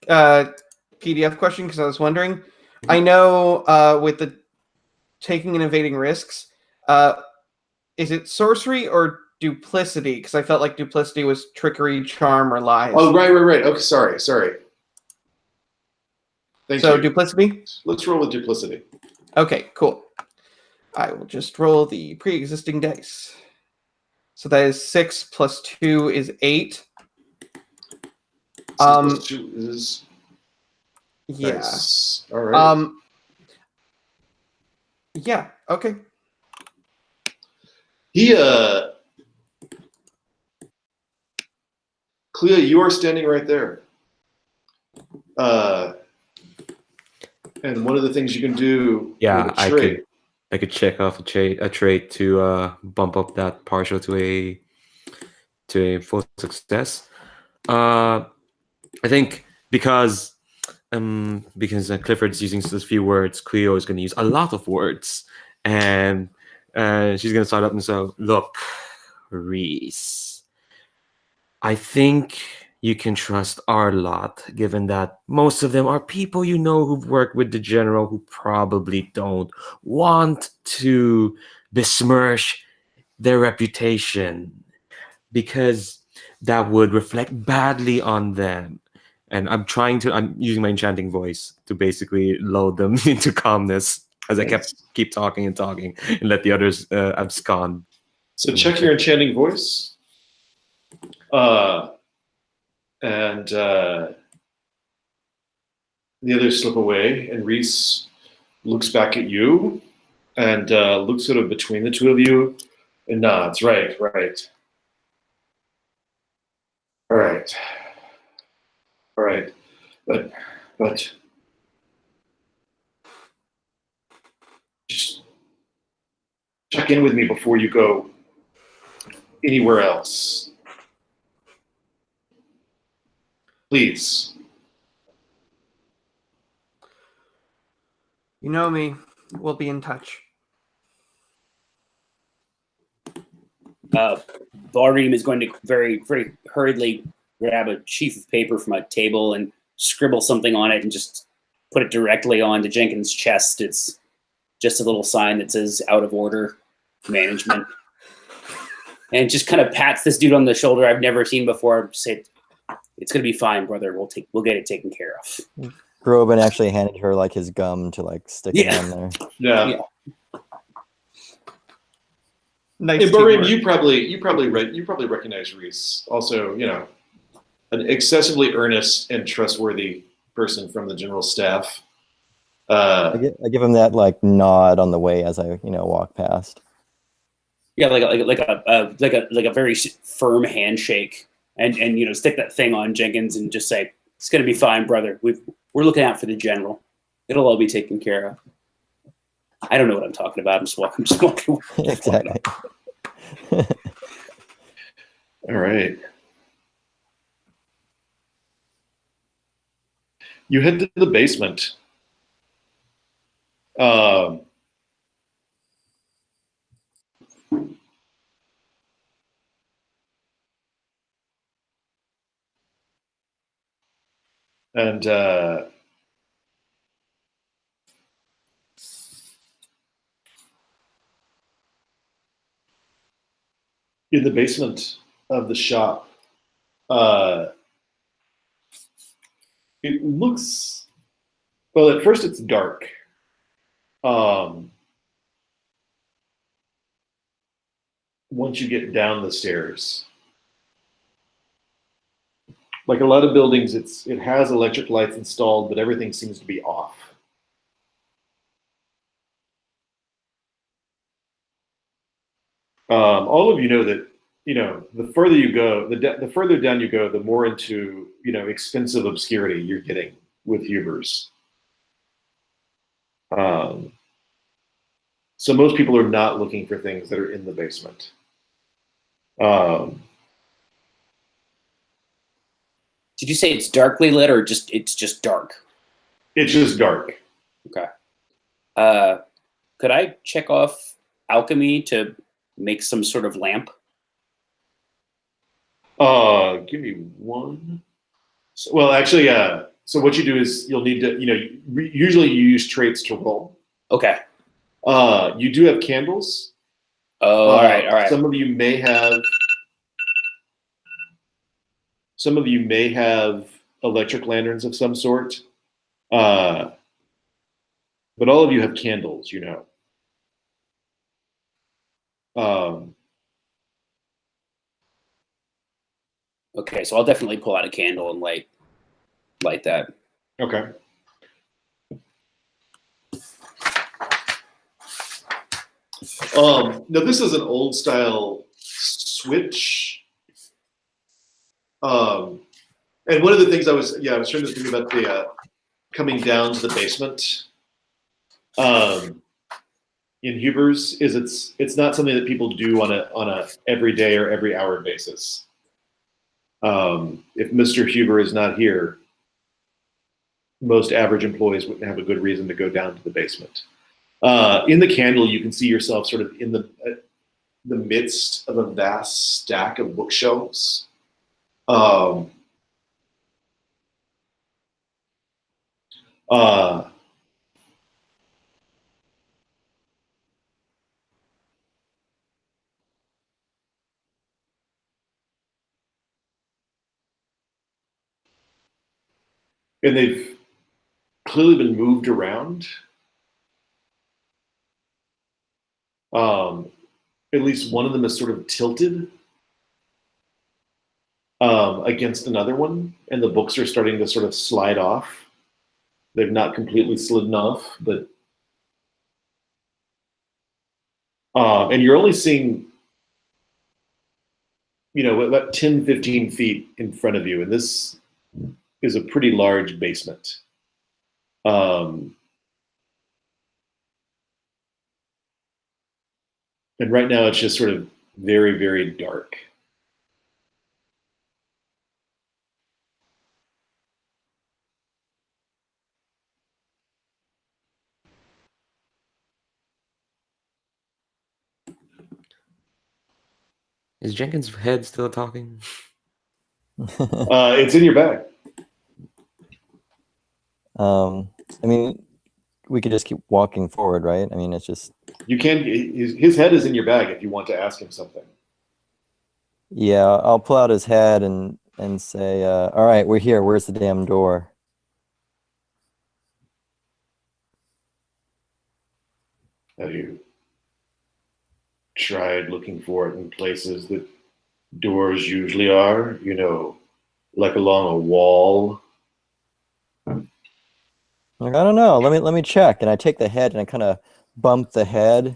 PDF question because I was wondering. I know with the taking and evading risks, is it sorcery or duplicity? Because I felt like duplicity was trickery, charm, or lies. Oh, right. Okay, sorry. Thank so you. Duplicity? Let's roll with duplicity. Okay, cool. I will just roll the pre-existing dice. So that is 6 plus 2 is 8. 6 plus 2 is... Yeah. Nice. All right. Yeah, okay. Clea, you are standing right there. And one of the things you can do Yeah, with a trait, I could check off a trait to bump up that partial to a full success. I think because Clifford's using those few words, Cleo is going to use a lot of words, and she's going to start up and say, "Look, Reese, I think you can trust our lot, given that most of them are people you know who've worked with the general who probably don't want to besmirch their reputation, because that would reflect badly on them." And I'm using my enchanting voice to basically lull them into calmness as I keep talking and let the others abscond. So check your enchanting voice. And the others slip away, and Reese looks back at you and looks sort of between the two of you and nods. Right. All right. But just check in with me before you go anywhere else. Please. You know me. We'll be in touch. Ballroom is going to very, very hurriedly grab a sheaf of paper from a table and scribble something on it and just put it directly onto Jenkins' chest. It's just a little sign that says "out of order, management," and just kind of pats this dude on the shoulder I've never seen before. Say, "It's gonna be fine, brother. We'll get it taken care of." Groban actually handed her like his gum to like stick it on there. Yeah. Yeah. Nice. Hey, Barim, teamwork. you probably recognize Reese. Also, an excessively earnest and trustworthy person from the general staff. I give him that like nod on the way as I walk past. Yeah, like a very firm handshake, and stick that thing on Jenkins and just say, "It's gonna be fine, brother. We're looking out for the general. It'll all be taken care of." I don't know what I'm talking about. I'm just walking. Exactly. All right. You head to the basement. And in the basement of the shop, it looks, well, at first it's dark. Once you get down the stairs, like a lot of buildings, it has electric lights installed, but everything seems to be off. All of you know that the further you go, the further down you go, the more into expensive obscurity you're getting with Hubers. So most people are not looking for things that are in the basement. Did you say it's darkly lit, or it's just dark? It's just dark. Okay. Could I check off alchemy to make some sort of lamp? Give me one. Well, actually, so what you do is you'll need to, usually you use traits to roll. Okay. You do have candles. Oh, all right. Some of you may have electric lanterns of some sort. But all of you have candles, Okay, so I'll definitely pull out a candle and light that. Okay. Now this is an old style switch. And one of the things I was trying to think about the coming down to the basement in Hubers is it's not something that people do on a every day or every hour basis. If Mr. Huber is not here, most average employees wouldn't have a good reason to go down to the basement. In the candle, you can see yourself sort of in the midst of a vast stack of bookshelves. And they've clearly been moved around. At least one of them is sort of tilted against another one, and the books are starting to sort of slide off. They've not completely slidden off, but and you're only seeing about 10, 15 feet in front of you, and this is a pretty large basement. And right now it's just sort of very, very dark. Is Jenkins' head still talking? It's in your bag. I mean, we could just keep walking forward, right? I mean, it's just You can. His head is in your bag if you want to ask him something. yeah. I'll pull out his head and say, "All right, we're here. Where's the damn door?" Have you tried looking for it in places that doors usually are? You know, like along a wall. Like, I don't know. Let me check. And I take the head and I kind of bump the head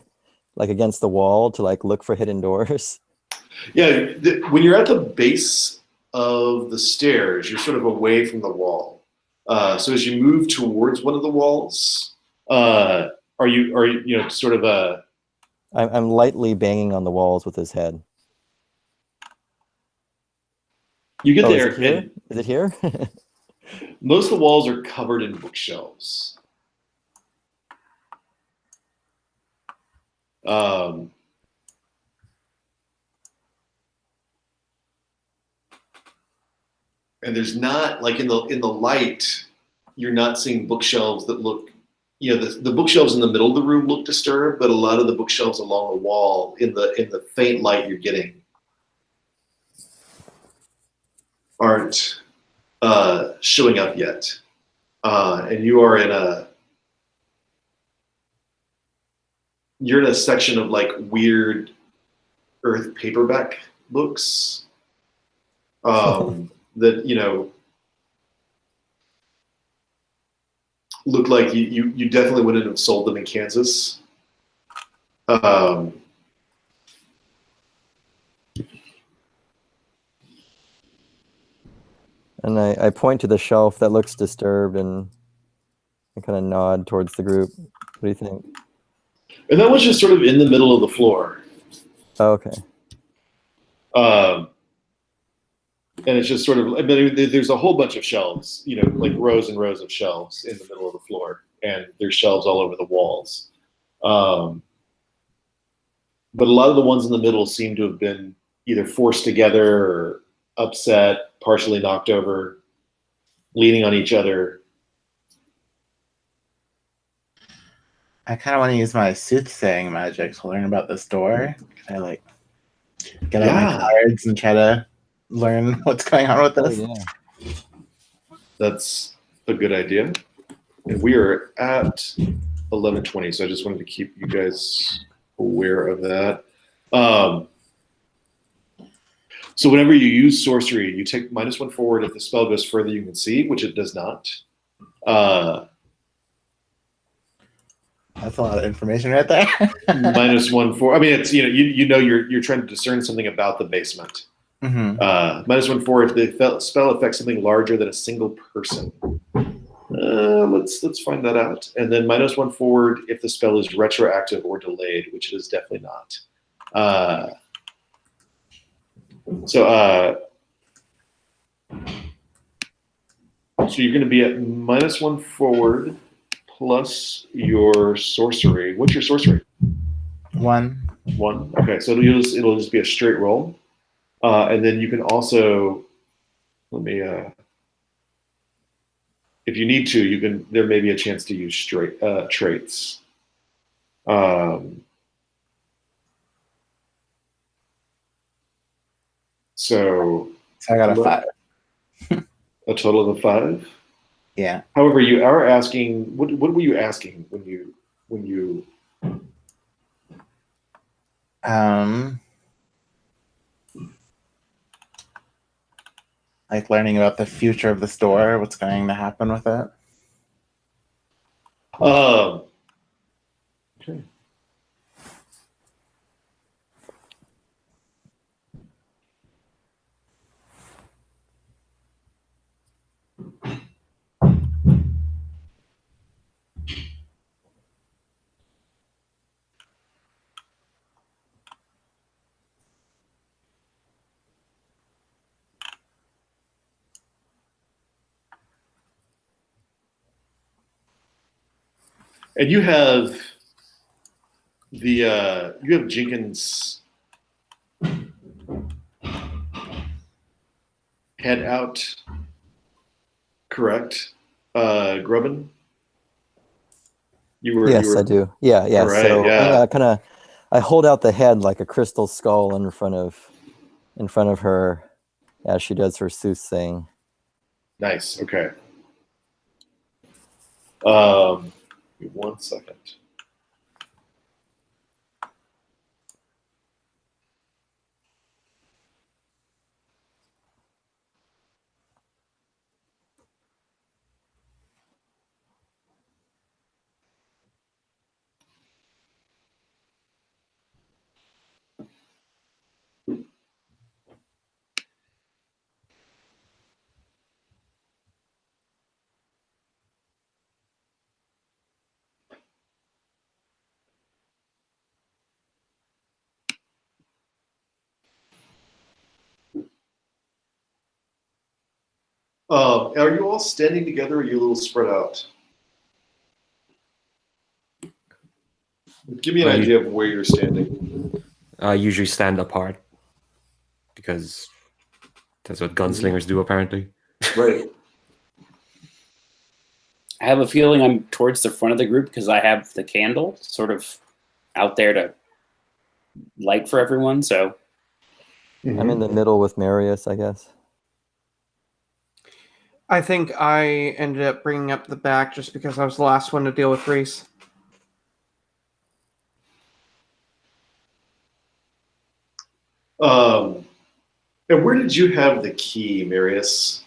like against the wall to like look for hidden doors. Yeah, when you're at the base of the stairs, you're sort of away from the wall. So as you move towards one of the walls, are you know sort of I'm lightly banging on the walls with his head. you get Oh, is there it here? and Is it here? most of the walls are covered in bookshelves. Um, and there's not like in the light, you're not seeing bookshelves that look. You know, the bookshelves in the middle of the room look disturbed, but a lot of the bookshelves along the wall in the faint light you're getting aren't showing up yet. And you're in a section of like weird earth paperback books that look like you definitely wouldn't have sold them in Kansas. And I point to the shelf that looks disturbed and I kind of nod towards the group. What do you think? And that was just sort of in the middle of the floor. Oh, okay. And it's just sort of, I mean, there's a whole bunch of shelves, like rows and rows of shelves in the middle of the floor. And there's shelves all over the walls. But a lot of the ones in the middle seem to have been either forced together or upset, partially knocked over, leaning on each other. I kind of want to use my soothsaying magic to learn about this door. Can I like get out my cards and try to learn what's going on with this? Oh, yeah. That's a good idea. And we are at 11:20, so I just wanted to keep you guys aware of that. So whenever you use sorcery, you take -1 forward. If the spell goes further you can see, which it does not. That's a lot of information right there. -1 forward. I mean, it's you're trying to discern something about the basement. Mm-hmm. -1 forward if the spell affects something larger than a single person. Let's find that out. And then -1 forward if the spell is retroactive or delayed, which it is definitely not. So you're going to be at -1 forward plus your sorcery. What's your sorcery? 1. 1. Okay, so it'll just be a straight roll, and then you can also let me. If you need to, you can. There may be a chance to use straight traits. So I got a 5. A total of 5. Yeah. However, you are asking. What were you asking when you? Like learning about the future of the store, what's going to happen with it. Okay. And you have Jenkins head out, correct? Grubbin? Yes, I do. Yeah, yeah. All right, So yeah. I hold out the head like a crystal skull in front of her as she does her soothsaying. Nice. Okay. Give me 1 second. Are you all standing together, or are you a little spread out? Give me an idea of where you're standing. I usually stand apart because that's what gunslingers do, apparently. Right. I have a feeling I'm towards the front of the group because I have the candle sort of out there to light for everyone. So I'm in the middle with Marius, I guess. I think I ended up bringing up the back just because I was the last one to deal with Reese. And where did you have the key, Marius?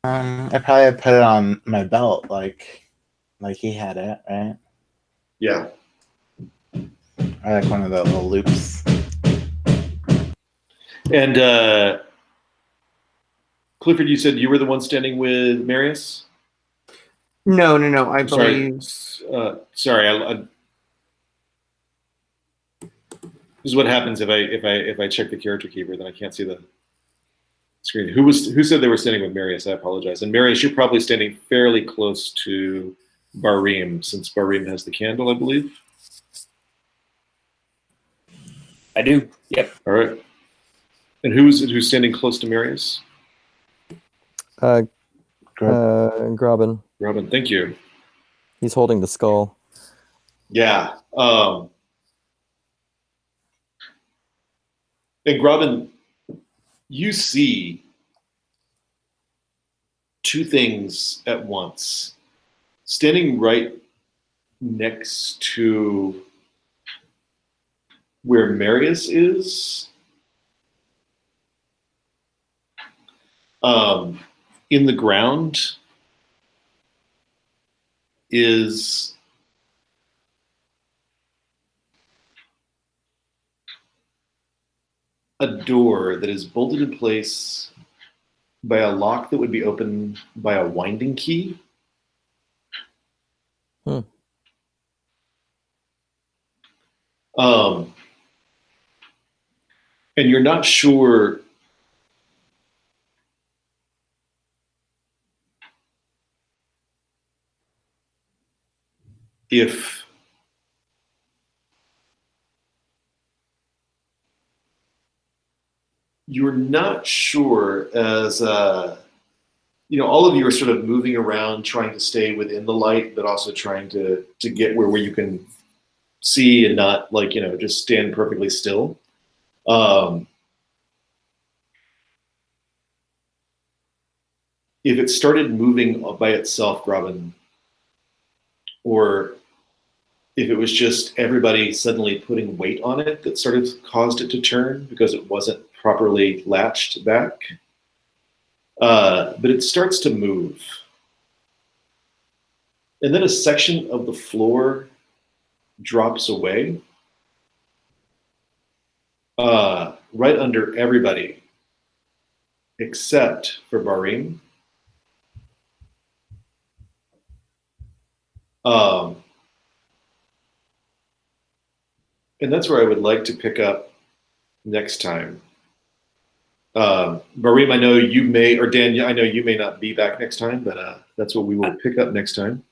I probably put it on my belt, like he had it, right? Yeah. Or like one of the little loops. And Clifford, you said you were the one standing with Marius? No. I Sorry. believe. Sorry. This is what happens if I check the character keeper, then I can't see the screen. Who said they were standing with Marius? I apologize. And Marius, you're probably standing fairly close to Barim, since Barim has the candle, I believe. I do. Yep. All right. And who's standing close to Marius? Grobin. Robin, thank you. He's holding the skull. Yeah. And Grobin, you see two things at once. Standing right next to where Marius is, in the ground is a door that is bolted in place by a lock that would be opened by a winding key. And you're not sure if you're not sure as all of you are sort of moving around trying to stay within the light, but also trying to get where you can see and not just stand perfectly still. If it started moving by itself, Robin, or if it was just everybody suddenly putting weight on it that sort of caused it to turn because it wasn't properly latched back. But it starts to move. And then a section of the floor drops away right under everybody except for Barim. And that's where I would like to pick up next time. Barim, I know you may, or Dan, I know you may not be back next time, but that's what we will pick up next time.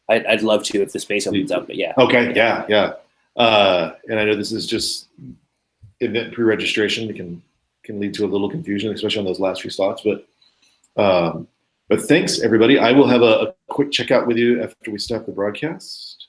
I'd love to if the space opens up, but yeah. Okay, yeah. And I know this is just event pre-registration. It can lead to a little confusion, especially on those last few slots. But But thanks, everybody. I will have a quick checkout with you after we stop the broadcast.